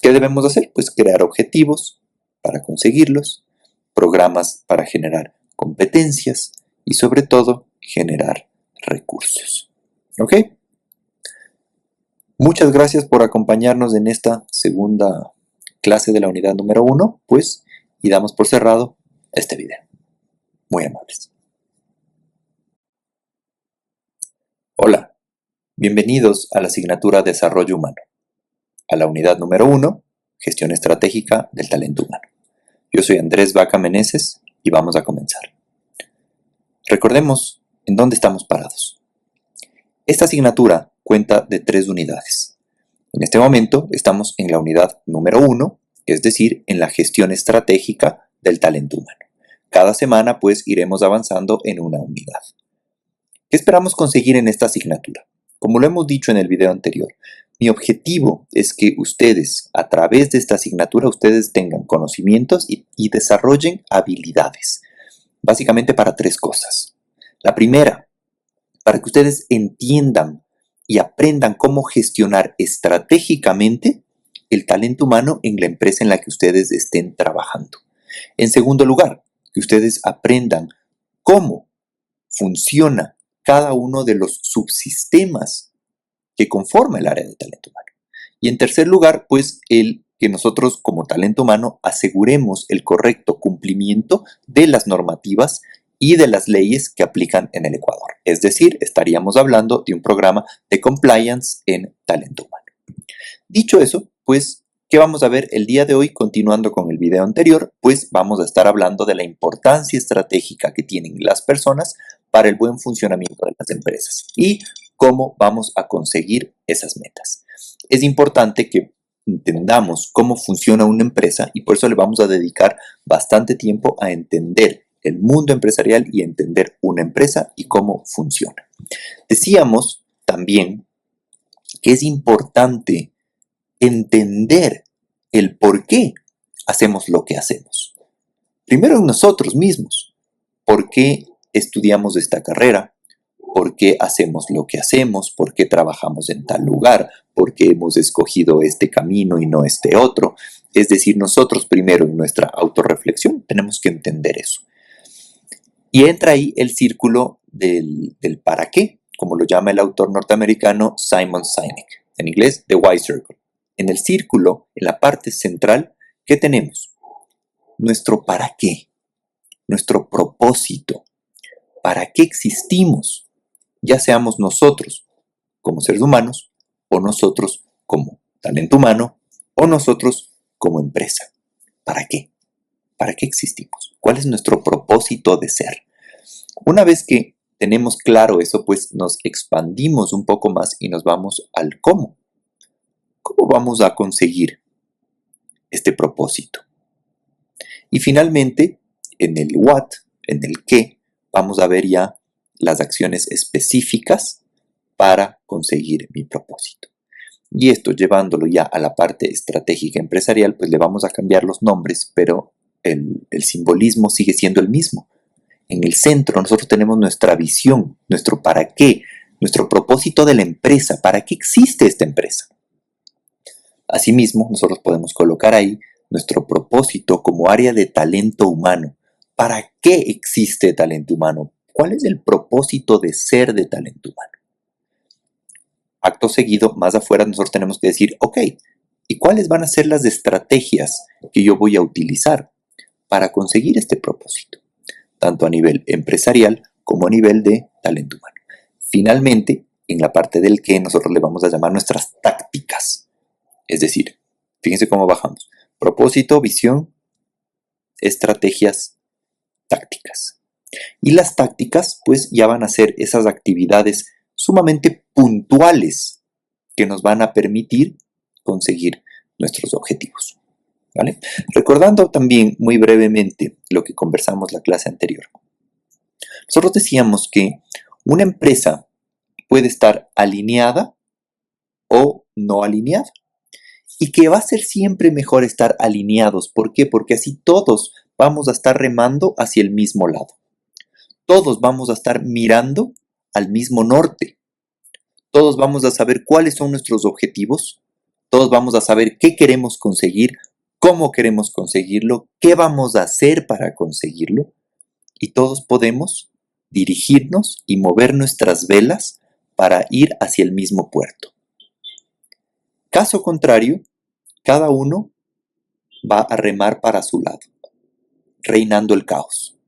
¿Qué debemos hacer? Pues crear objetivos para conseguirlos, programas para generar competencias y sobre todo generar recursos. ¿Ok? Muchas gracias por acompañarnos en esta segunda clase de la unidad número 1, pues, y damos por cerrado este video. Muy amables. Hola. Bienvenidos a la asignatura Desarrollo Humano, a la unidad número 1, Gestión Estratégica del Talento Humano. Yo soy Andrés Vaca Meneses y vamos a comenzar. Recordemos en dónde estamos parados. Esta asignatura cuenta de 3 unidades. En este momento estamos en la unidad número 1, es decir, en la gestión estratégica del talento humano. Cada semana pues iremos avanzando en una unidad. ¿Qué esperamos conseguir en esta asignatura? Como lo hemos dicho en el video anterior, mi objetivo es que ustedes, a través de esta asignatura, ustedes tengan conocimientos y desarrollen habilidades. Básicamente para tres cosas. La primera, para que ustedes entiendan y aprendan cómo gestionar estratégicamente el talento humano en la empresa en la que ustedes estén trabajando. En segundo lugar, que ustedes aprendan cómo funciona cada uno de los subsistemas que conforma el área de talento humano. Y en tercer lugar, pues el que nosotros como talento humano aseguremos el correcto cumplimiento de las normativas y de las leyes que aplican en el Ecuador. Es decir, estaríamos hablando de un programa de compliance en talento humano. Dicho eso, pues, ¿qué vamos a ver el día de hoy? Continuando con el video anterior, pues vamos a estar hablando de la importancia estratégica que tienen las personas para el buen funcionamiento de las empresas y cómo vamos a conseguir esas metas. Es importante que entendamos cómo funciona una empresa y por eso le vamos a dedicar bastante tiempo a entender el mundo empresarial y entender una empresa y cómo funciona. Decíamos también que es importante entender el por qué hacemos lo que hacemos. Primero en nosotros mismos. ¿Por qué estudiamos esta carrera? ¿Por qué hacemos lo que hacemos? ¿Por qué trabajamos en tal lugar? ¿Por qué hemos escogido este camino y no este otro? Es decir, nosotros primero en nuestra autorreflexión tenemos que entender eso. Y entra ahí el círculo del para qué, como lo llama el autor norteamericano Simon Sinek, en inglés The Why Circle. En el círculo, en la parte central, ¿qué tenemos? Nuestro para qué, nuestro propósito, para qué existimos, ya seamos nosotros como seres humanos o nosotros como talento humano o nosotros como empresa. ¿Para qué? ¿Para qué existimos? ¿Cuál es nuestro propósito de ser? Una vez que tenemos claro eso, pues nos expandimos un poco más y nos vamos al cómo. ¿Cómo vamos a conseguir este propósito? Y finalmente, en el what, en el qué, vamos a ver ya las acciones específicas para conseguir mi propósito. Y esto llevándolo ya a la parte estratégica empresarial, pues le vamos a cambiar los nombres, pero el simbolismo sigue siendo el mismo. En el centro nosotros tenemos nuestra visión, nuestro para qué, nuestro propósito de la empresa, para qué existe esta empresa. Asimismo, nosotros podemos colocar ahí nuestro propósito como área de talento humano. ¿Para qué existe talento humano? ¿Cuál es el propósito de ser de talento humano? Acto seguido, más afuera, nosotros tenemos que decir, ok, ¿y cuáles van a ser las estrategias que yo voy a utilizar para conseguir este propósito? Tanto a nivel empresarial como a nivel de talento humano. Finalmente, en la parte del que nosotros le vamos a llamar nuestras tácticas. Es decir, fíjense cómo bajamos. Propósito, visión, estrategias, tácticas. Y las tácticas, pues ya van a ser esas actividades sumamente puntuales que nos van a permitir conseguir nuestros objetivos. ¿Vale? Recordando también muy brevemente lo que conversamos la clase anterior. Nosotros decíamos que una empresa puede estar alineada o no alineada. Y que va a ser siempre mejor estar alineados. ¿Por qué? Porque así todos vamos a estar remando hacia el mismo lado. Todos vamos a estar mirando al mismo norte. Todos vamos a saber cuáles son nuestros objetivos. Todos vamos a saber qué queremos conseguir, cómo queremos conseguirlo, qué vamos a hacer para conseguirlo. Y todos podemos dirigirnos y mover nuestras velas para ir hacia el mismo puerto. Caso contrario, cada uno va a remar para su lado, reinando el caos.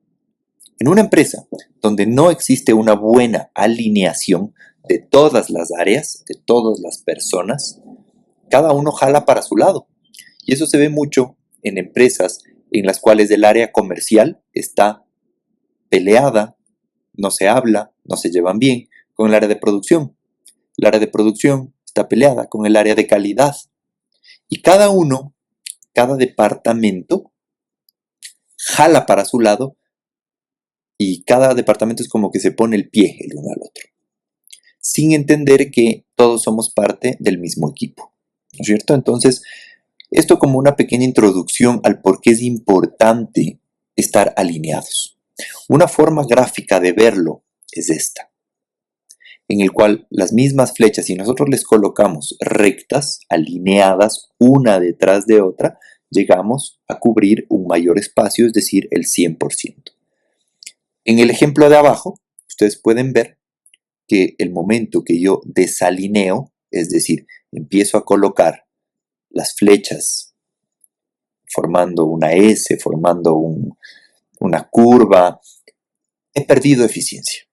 En una empresa donde no existe una buena alineación de todas las áreas, de todas las personas, cada uno jala para su lado. Y eso se ve mucho en empresas en las cuales el área comercial está peleada, no se habla, no se llevan bien con el área de producción. El área de producción está peleada con el área de calidad. Y cada departamento jala para su lado y cada departamento es como que se pone el pie el uno al otro, sin entender que todos somos parte del mismo equipo, ¿no es cierto? Entonces, esto como una pequeña introducción al por qué es importante estar alineados. Una forma gráfica de verlo es esta, en el cual las mismas flechas, si nosotros les colocamos rectas, alineadas, una detrás de otra, llegamos a cubrir un mayor espacio, es decir, el 100%. En el ejemplo de abajo, ustedes pueden ver que el momento que yo desalineo, es decir, empiezo a colocar las flechas formando una S, formando una curva, he perdido eficiencia.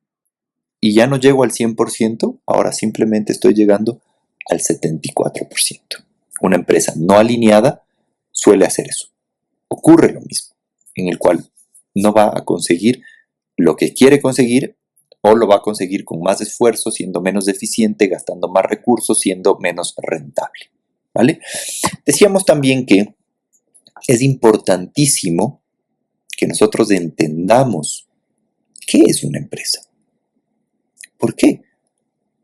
Y ya no llego al 100%, ahora simplemente estoy llegando al 74%. Una empresa no alineada suele hacer eso. Ocurre lo mismo, en el cual no va a conseguir lo que quiere conseguir o lo va a conseguir con más esfuerzo, siendo menos eficiente, gastando más recursos, siendo menos rentable. ¿Vale? Decíamos también que es importantísimo que nosotros entendamos qué es una empresa. ¿Por qué?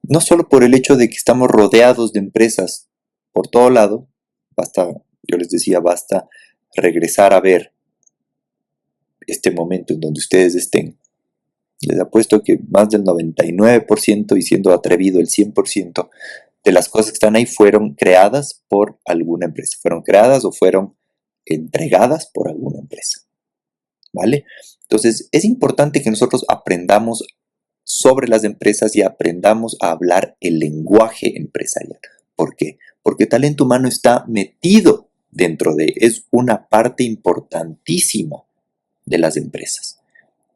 No solo por el hecho de que estamos rodeados de empresas por todo lado, yo les decía, basta regresar a ver este momento en donde ustedes estén. Les apuesto que más del 99% y siendo atrevido el 100% de las cosas que están ahí fueron creadas por alguna empresa. Fueron creadas o fueron entregadas por alguna empresa. ¿Vale? Entonces es importante que nosotros aprendamos sobre las empresas y aprendamos a hablar el lenguaje empresarial. ¿Por qué? Porque talento humano está metido es una parte importantísima de las empresas.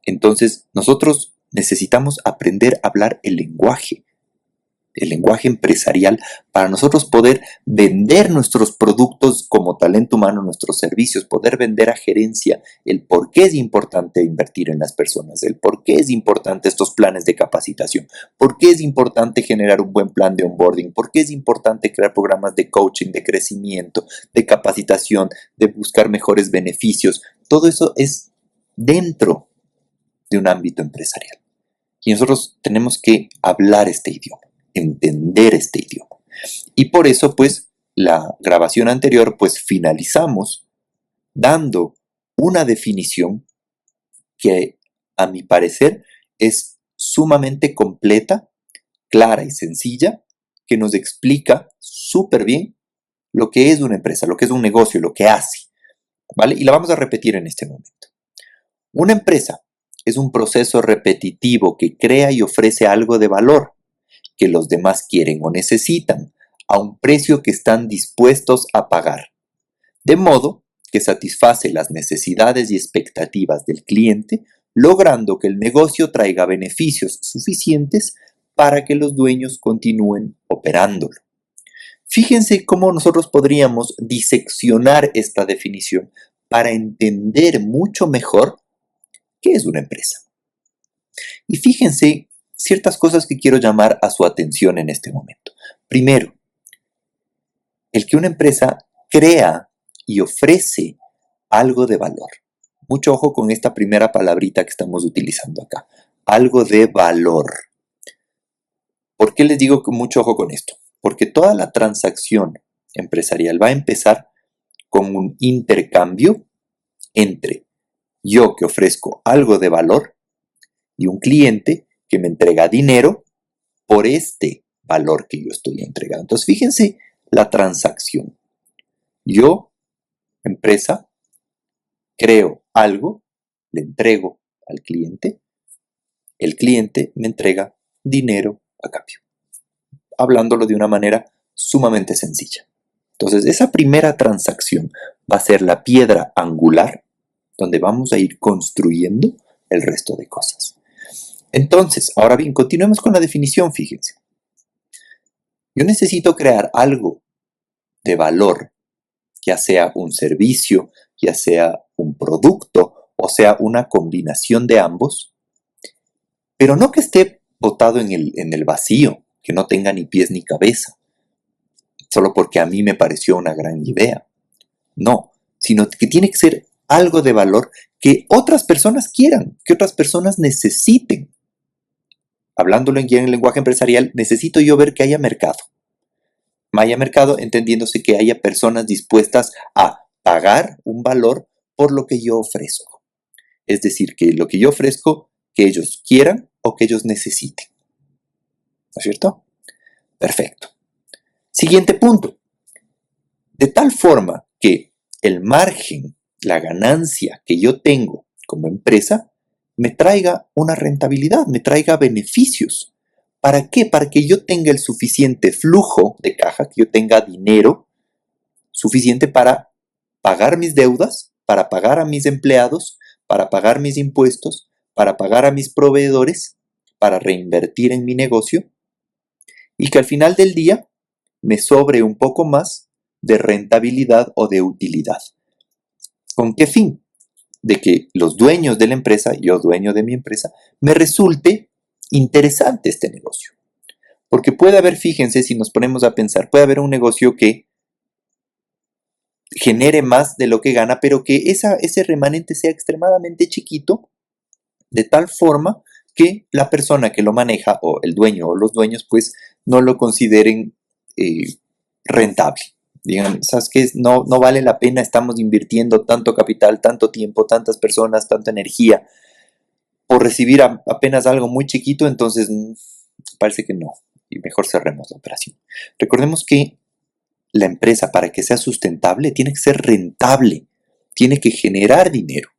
Entonces, nosotros necesitamos aprender a hablar el lenguaje empresarial, para nosotros poder vender nuestros productos como talento humano, nuestros servicios, poder vender a gerencia el por qué es importante invertir en las personas, el por qué es importante estos planes de capacitación, por qué es importante generar un buen plan de onboarding, por qué es importante crear programas de coaching, de crecimiento, de capacitación, de buscar mejores beneficios. Todo eso es dentro de un ámbito empresarial. Y nosotros tenemos que hablar este idioma, entender este idioma. Y por eso, pues, la grabación anterior, pues, finalizamos dando una definición que, a mi parecer, es sumamente completa, clara y sencilla, que nos explica súper bien lo que es una empresa, lo que es un negocio, lo que hace, ¿vale? Y la vamos a repetir en este momento. Una empresa es un proceso repetitivo que crea y ofrece algo de valor que los demás quieren o necesitan a un precio que están dispuestos a pagar, de modo que satisface las necesidades y expectativas del cliente, logrando que el negocio traiga beneficios suficientes para que los dueños continúen operándolo. Fíjense cómo nosotros podríamos diseccionar esta definición para entender mucho mejor qué es una empresa. Y fíjense ciertas cosas que quiero llamar a su atención en este momento. Primero, el que una empresa crea y ofrece algo de valor. Mucho ojo con esta primera palabrita que estamos utilizando acá. Algo de valor. ¿Por qué les digo que mucho ojo con esto? Porque toda la transacción empresarial va a empezar con un intercambio entre yo que ofrezco algo de valor y un cliente que me entrega dinero por este valor que yo estoy entregando. Entonces, fíjense la transacción. Yo, empresa, creo algo, le entrego al cliente, el cliente me entrega dinero a cambio, hablándolo de una manera sumamente sencilla. Entonces, esa primera transacción va a ser la piedra angular donde vamos a ir construyendo el resto de cosas. Entonces, ahora bien, continuemos con la definición, fíjense. Yo necesito crear algo de valor, ya sea un servicio, ya sea un producto, o sea una combinación de ambos, pero no que esté botado en el vacío, que no tenga ni pies ni cabeza, solo porque a mí me pareció una gran idea. No, sino que tiene que ser algo de valor que otras personas quieran, que otras personas necesiten. Hablándolo en el lenguaje empresarial, necesito yo ver que haya mercado. Haya mercado entendiéndose que haya personas dispuestas a pagar un valor por lo que yo ofrezco. Es decir, que lo que yo ofrezco, que ellos quieran o que ellos necesiten. ¿No es cierto? Perfecto. Siguiente punto. De tal forma que el margen, la ganancia que yo tengo como empresa, me traiga una rentabilidad, me traiga beneficios. ¿Para qué? Para que yo tenga el suficiente flujo de caja, que yo tenga dinero suficiente para pagar mis deudas, para pagar a mis empleados, para pagar mis impuestos, para pagar a mis proveedores, para reinvertir en mi negocio y que al final del día me sobre un poco más de rentabilidad o de utilidad. ¿Con qué fin? De que los dueños de la empresa, yo dueño de mi empresa, me resulte interesante este negocio. Porque puede haber, fíjense, si nos ponemos a pensar, puede haber un negocio que genere más de lo que gana, pero que ese remanente sea extremadamente chiquito, de tal forma que la persona que lo maneja, o el dueño o los dueños, pues no lo consideren rentable. Digan, ¿sabes qué? No vale la pena, estamos invirtiendo tanto capital, tanto tiempo, tantas personas, tanta energía, por recibir apenas algo muy chiquito, entonces parece que no, y mejor cerremos la operación. Recordemos que la empresa, para que sea sustentable, tiene que ser rentable, tiene que generar dinero.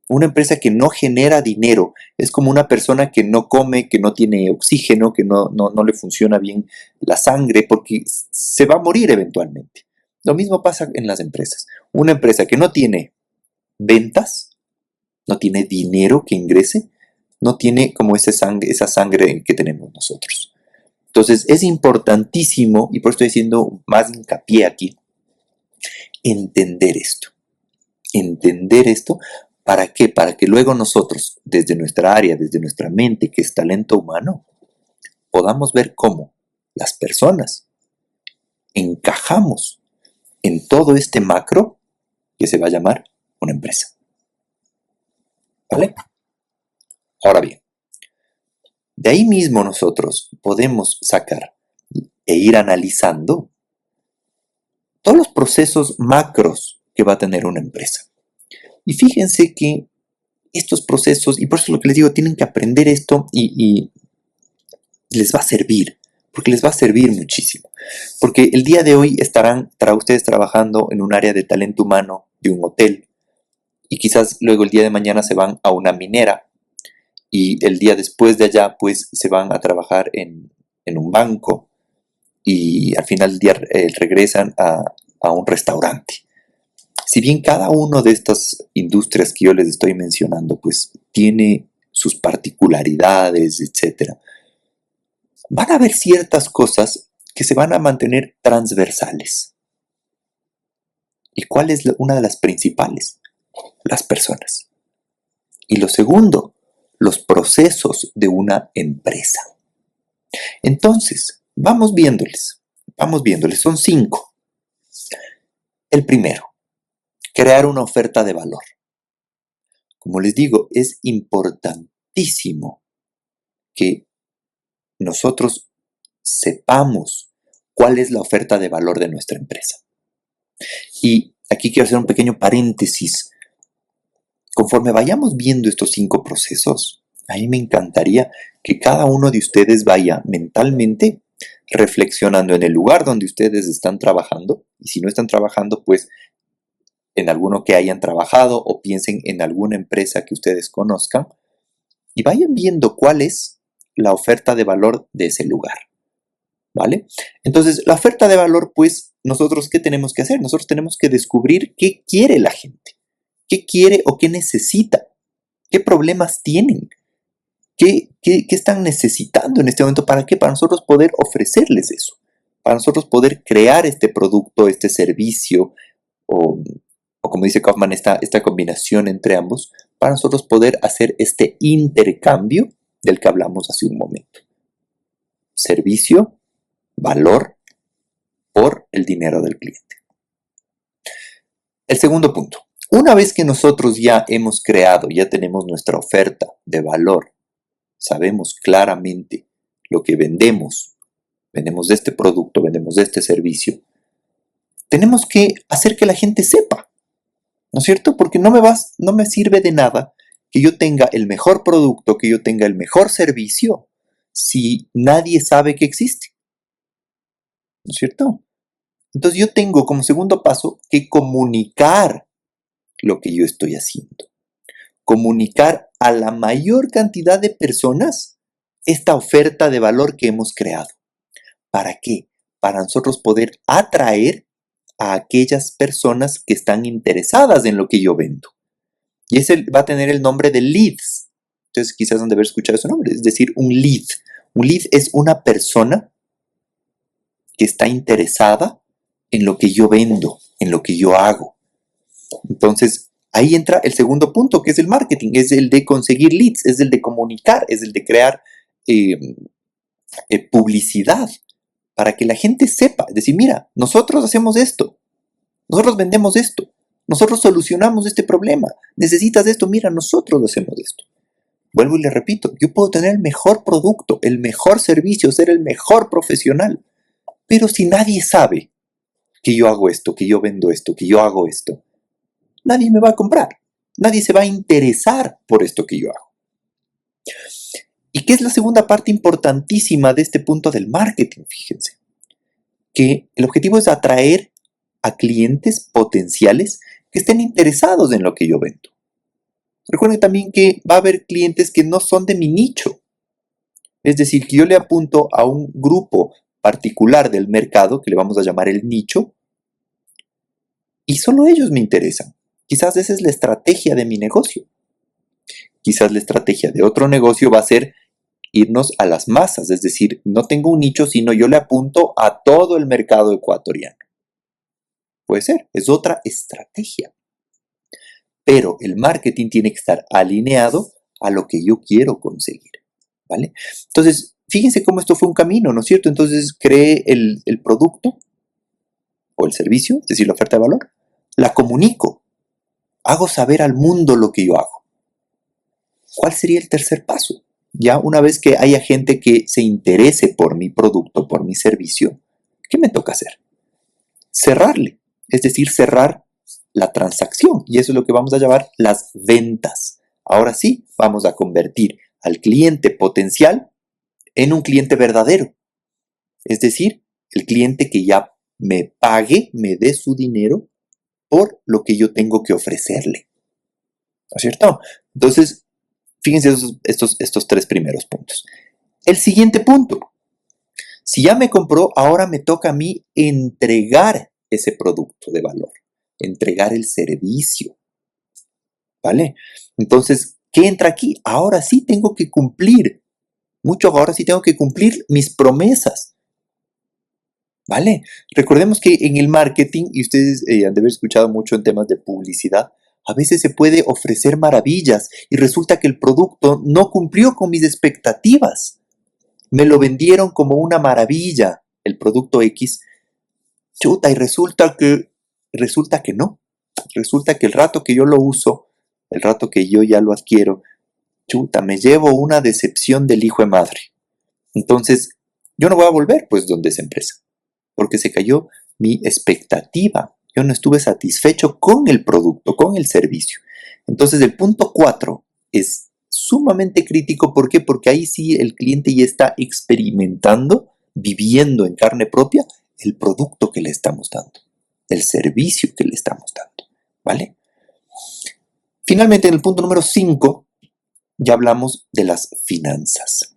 Una empresa que no genera dinero es como una persona que no come, que no tiene oxígeno, que no le funciona bien la sangre, porque se va a morir eventualmente. Lo mismo pasa en las empresas. Una empresa que no tiene ventas, no tiene dinero que ingrese, no tiene como esa sangre que tenemos nosotros. Entonces es importantísimo, y por eso estoy haciendo más hincapié aquí, entender esto. Entender esto, ¿para qué? Para que luego nosotros, desde nuestra área, desde nuestra mente, que es talento humano, podamos ver cómo las personas encajamos en todo este macro que se va a llamar una empresa. ¿Vale? Ahora bien, de ahí mismo nosotros podemos sacar e ir analizando todos los procesos macros que va a tener una empresa. Y fíjense que estos procesos, y por eso es lo que les digo, tienen que aprender esto y les va a servir, porque les va a servir muchísimo. Porque el día de hoy estarán ustedes trabajando en un área de talento humano de un hotel y quizás luego el día de mañana se van a una minera y el día después de allá pues se van a trabajar en un banco y al final del día regresan a un restaurante. Si bien cada una de estas industrias que yo les estoy mencionando pues tiene sus particularidades, etc., van a haber ciertas cosas que se van a mantener transversales. ¿Y cuál es una de las principales? Las personas. Y lo segundo, los procesos de una empresa. Entonces, vamos viéndoles, son 5. El primero, crear una oferta de valor. Como les digo, es importantísimo que nosotros sepamos cuál es la oferta de valor de nuestra empresa. Y aquí quiero hacer un pequeño paréntesis. Conforme vayamos viendo estos 5 procesos, a mí me encantaría que cada uno de ustedes vaya mentalmente reflexionando en el lugar donde ustedes están trabajando, y si no están trabajando, pues en alguno que hayan trabajado o piensen en alguna empresa que ustedes conozcan y vayan viendo cuál es la oferta de valor de ese lugar, ¿vale? Entonces, la oferta de valor, pues, nosotros, ¿qué tenemos que hacer? Nosotros tenemos que descubrir qué quiere la gente, qué quiere o qué necesita, qué problemas tienen, qué están necesitando en este momento, ¿para qué? Para nosotros poder ofrecerles eso, para nosotros poder crear este producto, este servicio, o como dice Kaufman, esta combinación entre ambos, para nosotros poder hacer este intercambio del que hablamos hace un momento. Servicio, valor por el dinero del cliente. El segundo punto, Una vez que nosotros ya hemos creado, ya tenemos nuestra oferta de valor, sabemos claramente lo que vendemos de este producto, vendemos de este servicio, tenemos que hacer que la gente sepa, ¿no es cierto? Porque no me sirve de nada que yo tenga el mejor producto, que yo tenga el mejor servicio, si nadie sabe que existe, ¿no es cierto? Entonces yo tengo como segundo paso que comunicar lo que yo estoy haciendo. Comunicar a la mayor cantidad de personas esta oferta de valor que hemos creado. ¿Para qué? Para nosotros poder atraer a aquellas personas que están interesadas en lo que yo vendo. Y ese va a tener el nombre de leads. Entonces quizás han de haber escuchado ese nombre, es decir, un lead. Un lead es una persona que está interesada en lo que yo vendo, en lo que yo hago. Entonces, ahí entra el segundo punto, que es el marketing, es el de conseguir leads, es el de comunicar, es el de crear publicidad para que la gente sepa, es decir, mira, nosotros hacemos esto, nosotros vendemos esto, nosotros solucionamos este problema, necesitas esto, mira, nosotros hacemos esto. Vuelvo y le repito, yo puedo tener el mejor producto, el mejor servicio, ser el mejor profesional, pero si nadie sabe que yo hago esto, que yo vendo esto, que yo hago esto, nadie me va a comprar, nadie se va a interesar por esto que yo hago. ¿Y qué es la segunda parte importantísima de este punto del marketing? Fíjense, que el objetivo es atraer a clientes potenciales que estén interesados en lo que yo vendo. Recuerden también que va a haber clientes que no son de mi nicho. Es decir, que yo le apunto a un grupo particular del mercado, que le vamos a llamar el nicho, y solo ellos me interesan. Quizás esa es la estrategia de mi negocio. Quizás la estrategia de otro negocio va a ser irnos a las masas, es decir, no tengo un nicho, sino yo le apunto a todo el mercado ecuatoriano. Puede ser, es otra estrategia. Pero el marketing tiene que estar alineado a lo que yo quiero conseguir, ¿vale? Entonces, fíjense cómo esto fue un camino, ¿no es cierto? Entonces creé el producto o el servicio, es decir, la oferta de valor, la comunico, hago saber al mundo lo que yo hago. ¿Cuál sería el tercer paso? Ya una vez que haya gente que se interese por mi producto, por mi servicio, ¿qué me toca hacer? Cerrarle, es decir, cerrar la transacción. Y eso es lo que vamos a llamar las ventas. Ahora sí, vamos a convertir al cliente potencial en un cliente verdadero. Es decir, el cliente que ya me pague, me dé su dinero por lo que yo tengo que ofrecerle. ¿No es cierto? Entonces, fíjense estos tres primeros puntos. El siguiente punto. Si ya me compró, ahora me toca a mí entregar ese producto de valor, entregar el servicio, ¿vale? Entonces, ¿qué entra aquí? Ahora sí tengo que cumplir, ahora sí tengo que cumplir mis promesas, ¿vale? Recordemos que en el marketing, y ustedes han de haber escuchado mucho en temas de publicidad, a veces se puede ofrecer maravillas y resulta que el producto no cumplió con mis expectativas. Me lo vendieron como una maravilla, el producto X, chuta, y resulta que no. Resulta que el rato que yo lo uso, el rato que yo ya lo adquiero, chuta, me llevo una decepción del hijo de madre. Entonces, yo no voy a volver pues donde esa empresa, porque se cayó mi expectativa. Yo no estuve satisfecho con el producto, con el servicio. Entonces, el punto 4 es sumamente crítico. ¿Por qué? Porque ahí sí el cliente ya está experimentando, viviendo en carne propia el producto que le estamos dando, el servicio que le estamos dando, ¿vale? Finalmente, en el punto número 5, ya hablamos de las finanzas,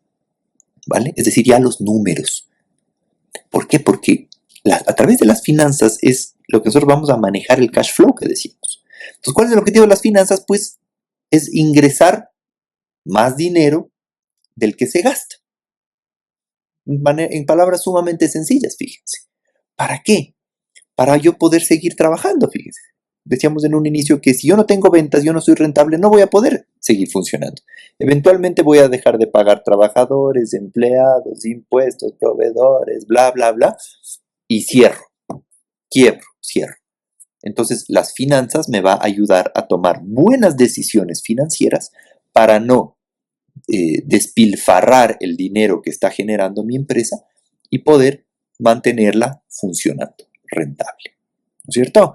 ¿vale? Es decir, ya los números. ¿Por qué? Porque a través de las finanzas es lo que nosotros vamos a manejar el cash flow que decimos. Entonces, ¿cuál es el objetivo de las finanzas? Pues es ingresar más dinero del que se gasta. En palabras sumamente sencillas, fíjense. ¿Para qué? Para yo poder seguir trabajando, fíjense. Decíamos en un inicio que si yo no tengo ventas, yo no soy rentable, no voy a poder seguir funcionando. Eventualmente voy a dejar de pagar trabajadores, empleados, impuestos, proveedores, bla, bla, bla, y cierro, quiebro, cierro. Entonces, las finanzas me va a ayudar a tomar buenas decisiones financieras para no despilfarrar el dinero que está generando mi empresa y poder mantenerla funcionando, rentable. ¿No es cierto?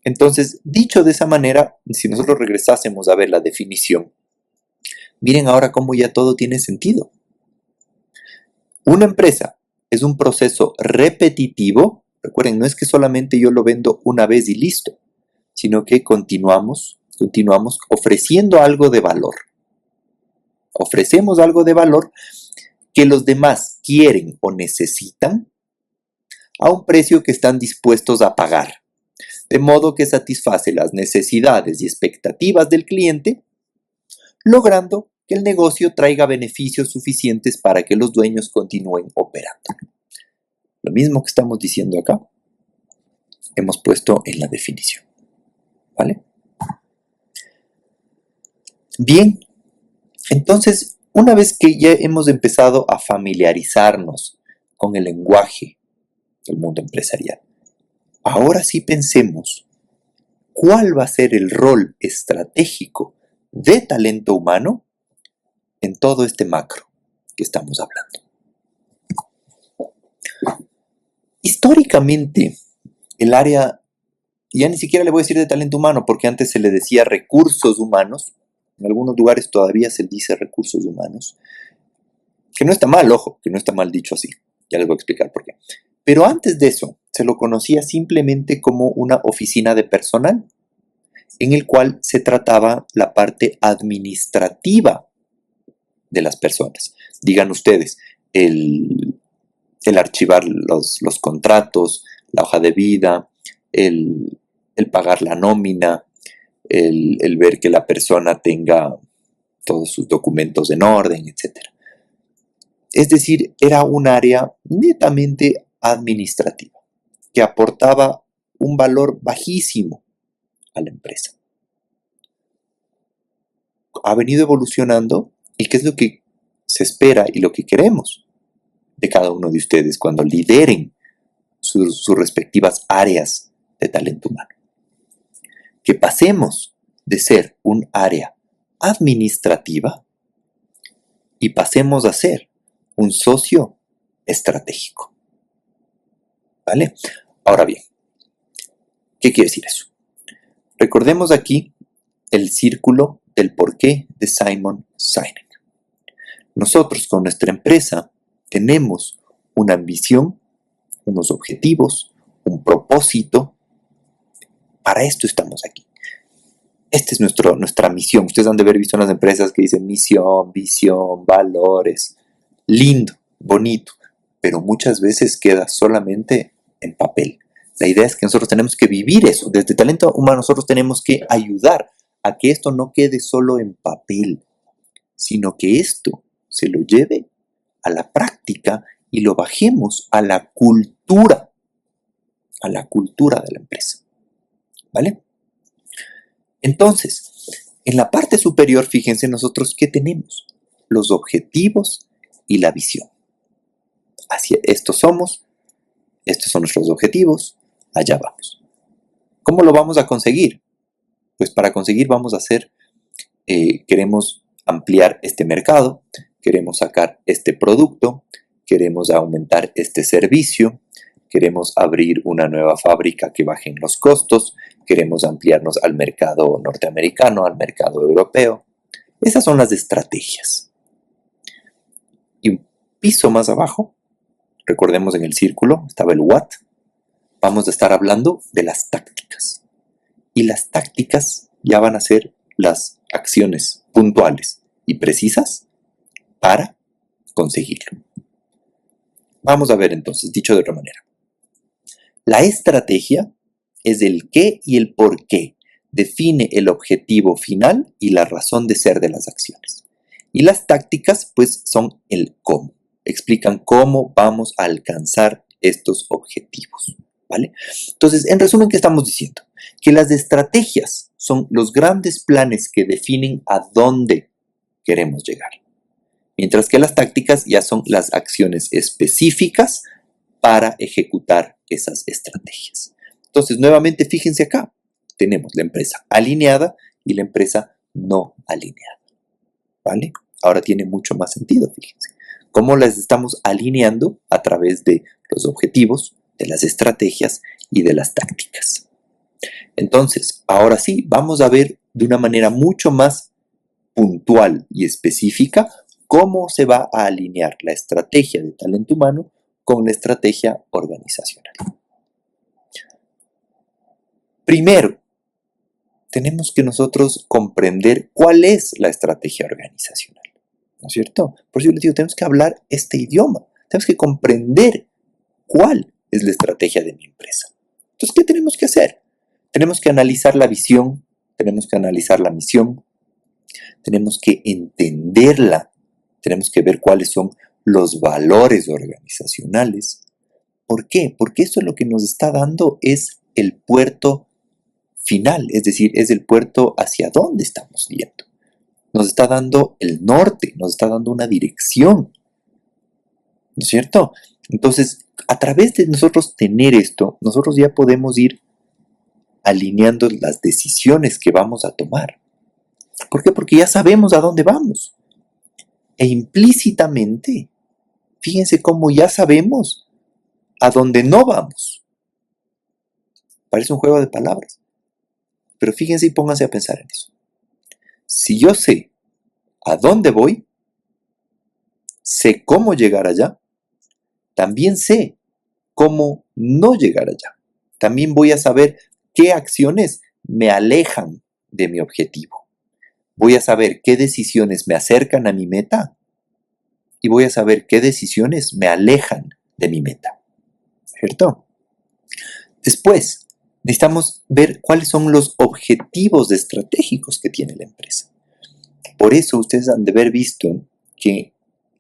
Entonces, dicho de esa manera, si nosotros regresásemos a ver la definición, miren ahora cómo ya todo tiene sentido. Una empresa es un proceso repetitivo. Recuerden, no es que solamente yo lo vendo una vez y listo, sino que continuamos ofreciendo algo de valor. Ofrecemos algo de valor que los demás quieren o necesitan a un precio que están dispuestos a pagar, de modo que satisface las necesidades y expectativas del cliente, logrando que el negocio traiga beneficios suficientes para que los dueños continúen operando. Lo mismo que estamos diciendo acá, hemos puesto en la definición. ¿Vale? Bien, entonces, una vez que ya hemos empezado a familiarizarnos con el lenguaje del mundo empresarial, ahora sí pensemos cuál va a ser el rol estratégico de talento humano en todo este macro que estamos hablando. Históricamente, el área, ya ni siquiera le voy a decir de talento humano, porque antes se le decía recursos humanos, en algunos lugares todavía se dice recursos humanos, que no está mal, ojo, que no está mal dicho así, ya les voy a explicar por qué. Pero antes de eso, se lo conocía simplemente como una oficina de personal, en el cual se trataba la parte administrativa de las personas. Digan ustedes, el archivar los contratos, la hoja de vida, el pagar la nómina, el ver que la persona tenga todos sus documentos en orden, etc. Es decir, era un área netamente administrativa, que aportaba un valor bajísimo a la empresa. Ha venido evolucionando, y qué es lo que se espera y lo que queremos de cada uno de ustedes cuando lideren sus respectivas áreas de talento humano. Que pasemos de ser un área administrativa y pasemos a ser un socio estratégico. ¿Vale? Ahora bien, ¿qué quiere decir eso? Recordemos aquí el círculo del porqué de Simon Sinek. Nosotros con nuestra empresa tenemos una ambición, unos objetivos, un propósito. Para esto estamos aquí. Esta es nuestra misión. Ustedes han de haber visto en las empresas que dicen misión, visión, valores. Lindo, bonito, pero muchas veces queda solamente en papel. La idea es que nosotros tenemos que vivir eso. Desde talento humano nosotros tenemos que ayudar a que esto no quede solo en papel, sino que esto se lo lleve a la práctica y lo bajemos a la cultura de la empresa. ¿Vale? Entonces, en la parte superior, fíjense nosotros qué tenemos: los objetivos y la visión. Hacia estos somos, estos son nuestros objetivos, allá vamos. ¿Cómo lo vamos a conseguir? Pues para conseguir vamos a hacer, queremos ampliar este mercado, queremos sacar este producto, queremos aumentar este servicio, queremos abrir una nueva fábrica que bajen los costos, queremos ampliarnos al mercado norteamericano, al mercado europeo. Esas son las estrategias. Y un piso más abajo, recordemos en el círculo, estaba el what. Vamos a estar hablando de las tácticas. Y las tácticas ya van a ser las acciones puntuales y precisas para conseguirlo. Vamos a ver entonces, dicho de otra manera. La estrategia es el qué y el por qué. Define el objetivo final y la razón de ser de las acciones. Y las tácticas, pues, son el cómo. Explican cómo vamos a alcanzar estos objetivos. ¿Vale? Entonces, en resumen, ¿qué estamos diciendo? Que las estrategias son los grandes planes que definen a dónde queremos llegar. Mientras que las tácticas ya son las acciones específicas para ejecutar esas estrategias. Entonces, nuevamente, fíjense acá. Tenemos la empresa alineada y la empresa no alineada. ¿Vale? Ahora tiene mucho más sentido, fíjense. ¿Cómo las estamos alineando? A través de los objetivos, de las estrategias y de las tácticas. Entonces, ahora sí, vamos a ver de una manera mucho más puntual y específica cómo se va a alinear la estrategia de talento humano con la estrategia organizacional. Primero, tenemos que nosotros comprender cuál es la estrategia organizacional, ¿no es cierto? Por eso yo les digo, tenemos que hablar este idioma, tenemos que comprender cuál es la estrategia de mi empresa. Entonces, ¿qué tenemos que hacer? Tenemos que analizar la visión, tenemos que analizar la misión, tenemos que entenderla, tenemos que ver cuáles son los valores organizacionales. ¿Por qué? Porque esto lo que nos está dando es el puerto final, es decir, es el puerto hacia dónde estamos yendo. Nos está dando el norte, nos está dando una dirección, ¿no es cierto? Entonces, a través de nosotros tener esto, nosotros ya podemos ir alineando las decisiones que vamos a tomar. ¿Por qué? Porque ya sabemos a dónde vamos. E implícitamente, fíjense cómo ya sabemos a dónde no vamos. Parece un juego de palabras. Pero fíjense y pónganse a pensar en eso. Si yo sé a dónde voy, sé cómo llegar allá, también sé cómo no llegar allá. También voy a saber qué acciones me alejan de mi objetivo. Voy a saber qué decisiones me acercan a mi meta y voy a saber qué decisiones me alejan de mi meta. ¿Cierto? Después, necesitamos ver cuáles son los objetivos estratégicos que tiene la empresa. Por eso ustedes han de haber visto que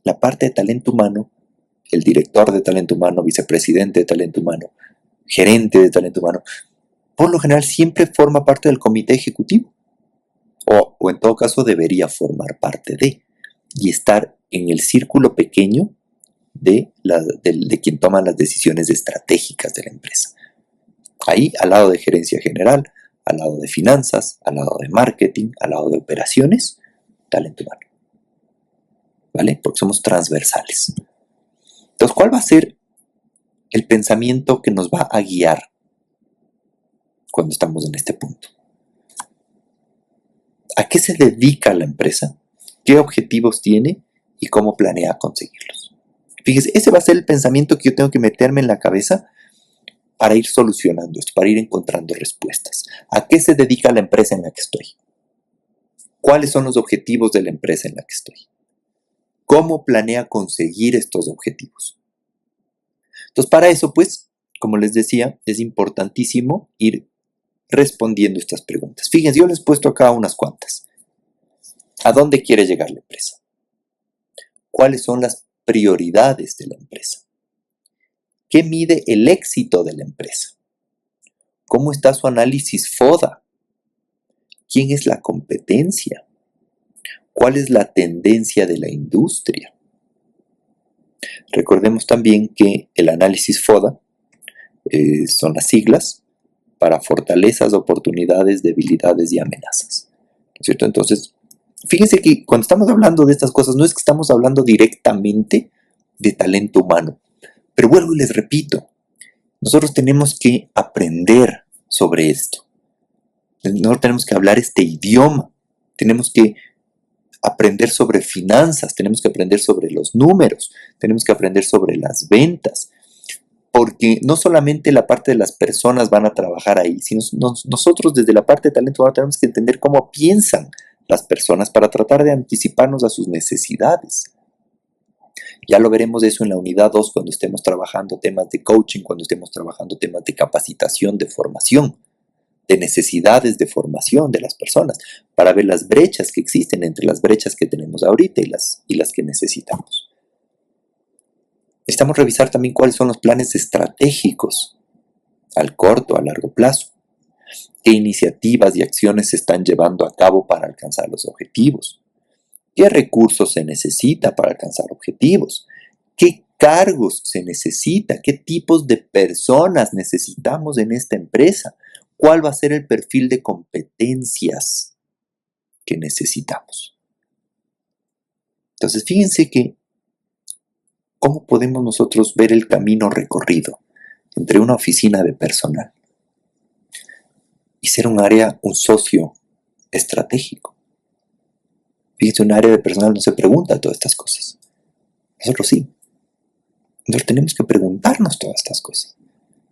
la parte de talento humano, el director de talento humano, vicepresidente de talento humano, gerente de talento humano, por lo general siempre forma parte del comité ejecutivo. O en todo caso debería formar parte de y estar en el círculo pequeño de quien toma las decisiones estratégicas de la empresa. Ahí, al lado de gerencia general, al lado de finanzas, al lado de marketing, al lado de operaciones, talento humano. ¿Vale? Porque somos transversales. Entonces, ¿cuál va a ser el pensamiento que nos va a guiar cuando estamos en este punto? ¿A qué se dedica la empresa? ¿Qué objetivos tiene? ¿Y cómo planea conseguirlos? Fíjese, ese va a ser el pensamiento que yo tengo que meterme en la cabeza para ir solucionando esto, para ir encontrando respuestas. ¿A qué se dedica la empresa en la que estoy? ¿Cuáles son los objetivos de la empresa en la que estoy? ¿Cómo planea conseguir estos objetivos? Entonces, para eso, pues, como les decía, es importantísimo ir respondiendo estas preguntas. Fíjense, yo les he puesto acá unas cuantas. ¿A dónde quiere llegar la empresa? ¿Cuáles son las prioridades de la empresa? ¿Qué mide el éxito de la empresa? ¿Cómo está su análisis FODA? ¿Quién es la competencia? ¿Cuál es la tendencia de la industria? Recordemos también que el análisis FODA son las siglas para fortalezas, oportunidades, debilidades y amenazas. ¿No es cierto? Entonces, fíjense que cuando estamos hablando de estas cosas, no es que estamos hablando directamente de talento humano. Pero vuelvo y les repito, nosotros tenemos que aprender sobre esto. Nosotros tenemos que hablar este idioma. Tenemos que aprender sobre finanzas, tenemos que aprender sobre los números, tenemos que aprender sobre las ventas. Porque no solamente la parte de las personas van a trabajar ahí, sino nosotros desde la parte de talento humano tenemos que entender cómo piensan las personas para tratar de anticiparnos a sus necesidades. Ya lo veremos eso en la unidad 2 cuando estemos trabajando temas de coaching, cuando estemos trabajando temas de capacitación, de formación, de necesidades de formación de las personas, para ver las brechas que existen entre las brechas que tenemos ahorita y las que necesitamos. Necesitamos revisar también cuáles son los planes estratégicos al corto, a largo plazo. ¿Qué iniciativas y acciones se están llevando a cabo para alcanzar los objetivos? ¿Qué recursos se necesita para alcanzar objetivos? ¿Qué cargos se necesita? ¿Qué tipos de personas necesitamos en esta empresa? ¿Cuál va a ser el perfil de competencias que necesitamos? Entonces, fíjense que cómo podemos nosotros ver el camino recorrido entre una oficina de personal y ser un socio estratégico. Fíjense, un área de personal no se pregunta todas estas cosas. Nosotros sí. Nosotros tenemos que preguntarnos todas estas cosas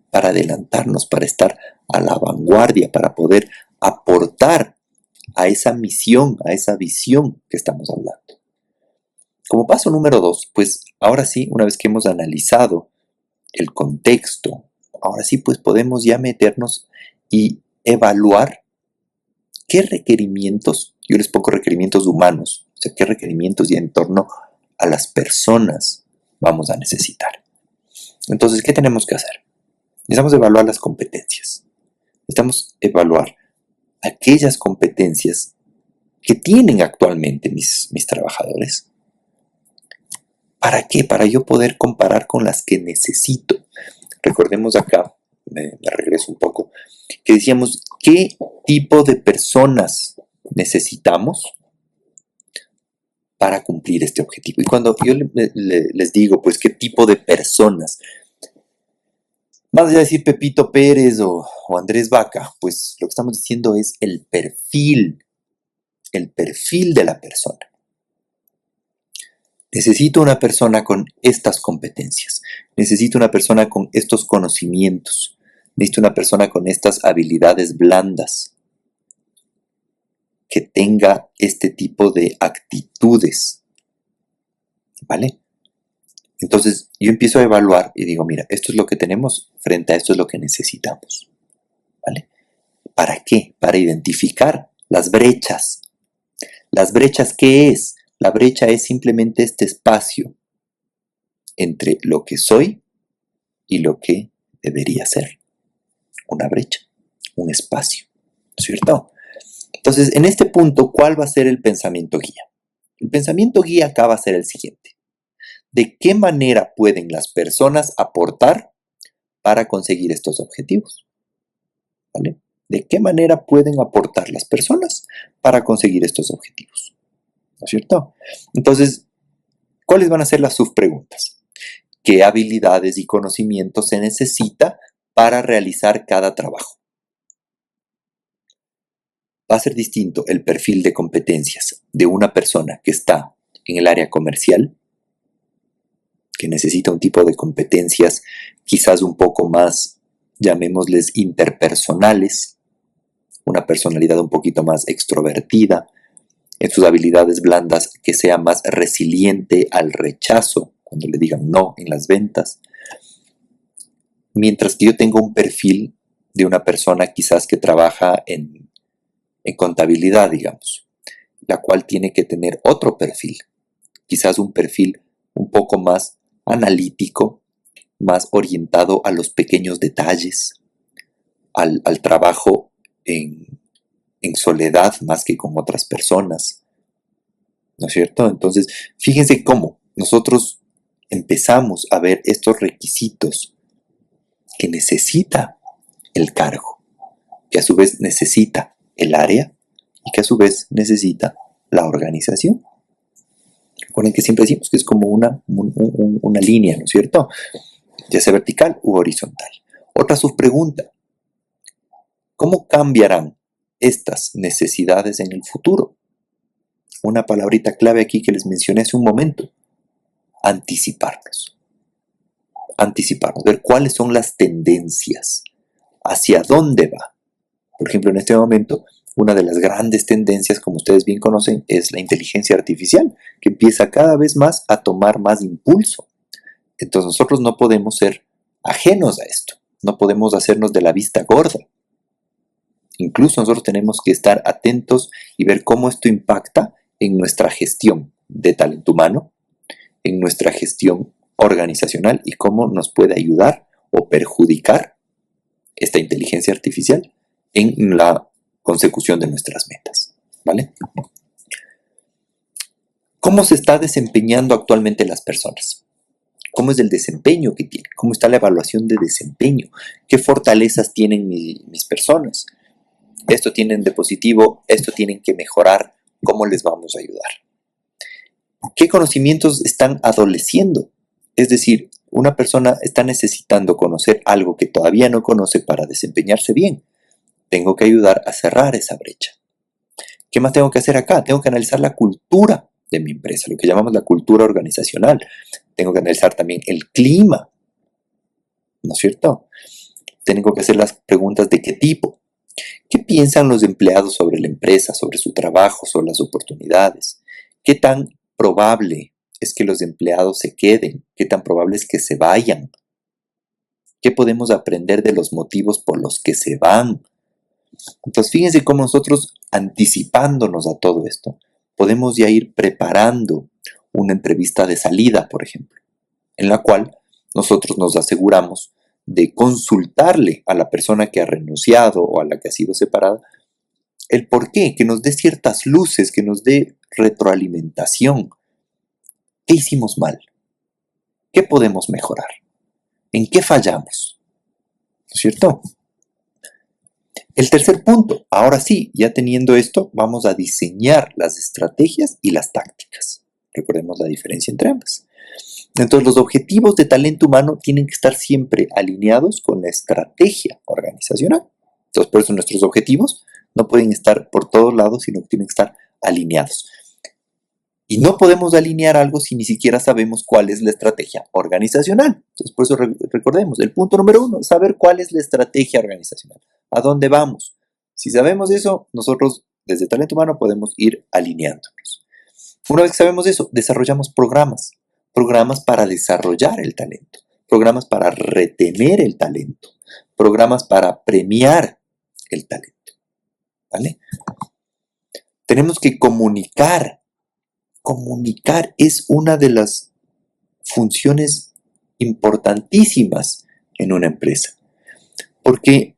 para adelantarnos, para estar a la vanguardia, para poder aportar a esa misión, a esa visión que estamos hablando. Como paso número 2, pues ahora sí, una vez que hemos analizado el contexto, ahora sí pues podemos ya meternos y evaluar qué requerimientos, yo les pongo requerimientos humanos, o sea, qué requerimientos ya en torno a las personas vamos a necesitar. Entonces, ¿qué tenemos que hacer? Necesitamos evaluar las competencias. Necesitamos evaluar aquellas competencias que tienen actualmente mis trabajadores. ¿Para qué? Para yo poder comparar con las que necesito. Recordemos acá, me regreso un poco, que decíamos, ¿qué tipo de personas necesitamos para cumplir este objetivo? Y cuando yo les digo, pues, ¿qué tipo de personas? Más allá de decir Pepito Pérez o Andrés Vaca, pues lo que estamos diciendo es el perfil de la persona. Necesito una persona con estas competencias, necesito una persona con estos conocimientos, necesito una persona con estas habilidades blandas, que tenga este tipo de actitudes, ¿vale? Entonces yo empiezo a evaluar y digo, mira, esto es lo que tenemos, frente a esto es lo que necesitamos, ¿vale? ¿Para qué? Para identificar las brechas. ¿Las brechas qué es? La brecha es simplemente este espacio entre lo que soy y lo que debería ser. Una brecha, un espacio, ¿no es cierto? Entonces, en este punto, ¿cuál va a ser el pensamiento guía? El pensamiento guía acá va a ser el siguiente. ¿De qué manera pueden las personas aportar para conseguir estos objetivos? ¿Vale? ¿De qué manera pueden aportar las personas para conseguir estos objetivos? ¿No es cierto? Entonces, ¿cuáles van a ser las subpreguntas? ¿Qué habilidades y conocimientos se necesita para realizar cada trabajo? Va a ser distinto el perfil de competencias de una persona que está en el área comercial, que necesita un tipo de competencias quizás un poco más, llamémosles, interpersonales, una personalidad un poquito más extrovertida, en sus habilidades blandas que sea más resiliente al rechazo cuando le digan no en las ventas, mientras que yo tengo un perfil de una persona quizás que trabaja en contabilidad, digamos, la cual tiene que tener otro perfil, quizás un perfil un poco más analítico, más orientado a los pequeños detalles, al trabajo en soledad más que con otras personas, ¿no es cierto? Entonces, fíjense cómo nosotros empezamos a ver estos requisitos que necesita el cargo, que a su vez necesita el área y que a su vez necesita la organización. Recuerden que siempre decimos que es como una línea, ¿no es cierto? Ya sea vertical u horizontal. Otra subpregunta. ¿Cómo cambiarán estas necesidades en el futuro? Una palabrita clave aquí que les mencioné hace un momento. Anticiparnos. Anticiparnos. Ver cuáles son las tendencias. Hacia dónde va. Por ejemplo, en este momento, una de las grandes tendencias, como ustedes bien conocen, es la inteligencia artificial, que empieza cada vez más a tomar más impulso. Entonces nosotros no podemos ser ajenos a esto. No podemos hacernos de la vista gorda. Incluso nosotros tenemos que estar atentos y ver cómo esto impacta en nuestra gestión de talento humano, en nuestra gestión organizacional y cómo nos puede ayudar o perjudicar esta inteligencia artificial en la consecución de nuestras metas, ¿vale? ¿Cómo se está desempeñando actualmente las personas? ¿Cómo es el desempeño que tiene? ¿Cómo está la evaluación de desempeño? ¿Qué fortalezas tienen mis personas? Esto tienen de positivo, esto tienen que mejorar. ¿Cómo les vamos a ayudar? ¿Qué conocimientos están adoleciendo? Es decir, una persona está necesitando conocer algo que todavía no conoce para desempeñarse bien. Tengo que ayudar a cerrar esa brecha. ¿Qué más tengo que hacer acá? Tengo que analizar la cultura de mi empresa, lo que llamamos la cultura organizacional. Tengo que analizar también el clima, ¿no es cierto? Tengo que hacer las preguntas de qué tipo. ¿Qué piensan los empleados sobre la empresa, sobre su trabajo, sobre las oportunidades? ¿Qué tan probable es que los empleados se queden? ¿Qué tan probable es que se vayan? ¿Qué podemos aprender de los motivos por los que se van? Entonces, fíjense cómo nosotros, anticipándonos a todo esto, podemos ya ir preparando una entrevista de salida, por ejemplo, en la cual nosotros nos aseguramos de consultarle a la persona que ha renunciado o a la que ha sido separada el por qué, que nos dé ciertas luces, que nos dé retroalimentación. ¿Qué hicimos mal? ¿Qué podemos mejorar? ¿En qué fallamos? ¿No es cierto? El tercer punto, ahora sí, ya teniendo esto, vamos a diseñar las estrategias y las tácticas. Recordemos la diferencia entre ambas. Entonces, los objetivos de talento humano tienen que estar siempre alineados con la estrategia organizacional. Entonces, por eso nuestros objetivos no pueden estar por todos lados, sino que tienen que estar alineados. Y no podemos alinear algo si ni siquiera sabemos cuál es la estrategia organizacional. Entonces, por eso recordemos, el punto número 1, saber cuál es la estrategia organizacional. ¿A dónde vamos? Si sabemos eso, nosotros desde talento humano podemos ir alineándonos. Una vez que sabemos eso, desarrollamos programas. Programas para desarrollar el talento. Programas para retener el talento. Programas para premiar el talento. ¿Vale? Tenemos que comunicar. Comunicar es una de las funciones importantísimas en una empresa. Porque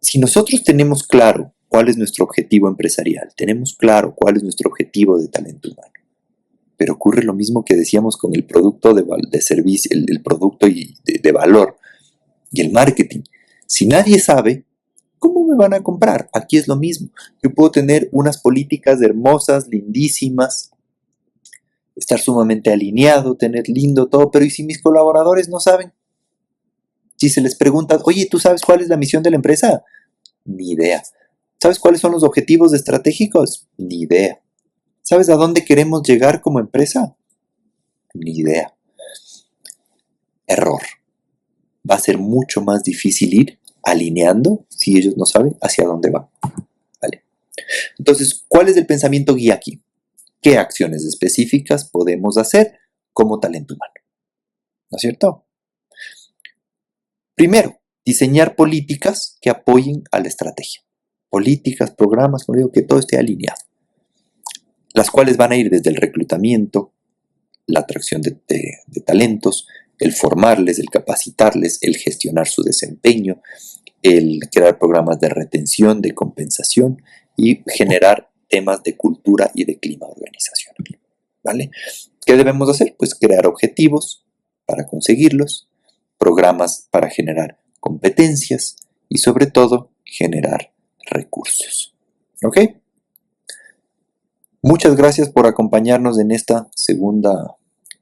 si nosotros tenemos claro cuál es nuestro objetivo empresarial, tenemos claro cuál es nuestro objetivo de talento humano, pero ocurre lo mismo que decíamos con el producto de servicio, el producto de valor y el marketing. Si nadie sabe, ¿cómo me van a comprar? Aquí es lo mismo. Yo puedo tener unas políticas hermosas, lindísimas, estar sumamente alineado, tener lindo todo, pero ¿y si mis colaboradores no saben? Si se les pregunta, oye, ¿tú sabes cuál es la misión de la empresa? Ni idea. ¿Sabes cuáles son los objetivos estratégicos? Ni idea. ¿Sabes a dónde queremos llegar como empresa? Ni idea. Error. Va a ser mucho más difícil ir alineando si ellos no saben hacia dónde van. ¿Vale? Entonces, ¿cuál es el pensamiento guía aquí? ¿Qué acciones específicas podemos hacer como talento humano? ¿No es cierto? Primero, diseñar políticas que apoyen a la estrategia. Políticas, programas, como digo, que todo esté alineado. Las cuales van a ir desde el reclutamiento, la atracción de talentos, el formarles, el capacitarles, el gestionar su desempeño, el crear programas de retención, de compensación y generar temas de cultura y de clima organizacional. ¿Vale? ¿Qué debemos hacer? Pues crear objetivos para conseguirlos, programas para generar competencias y sobre todo generar recursos. ¿Ok? Muchas gracias por acompañarnos en esta segunda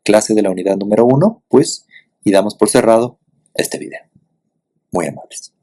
clase de la unidad número 1, pues, y damos por cerrado este video. Muy amables.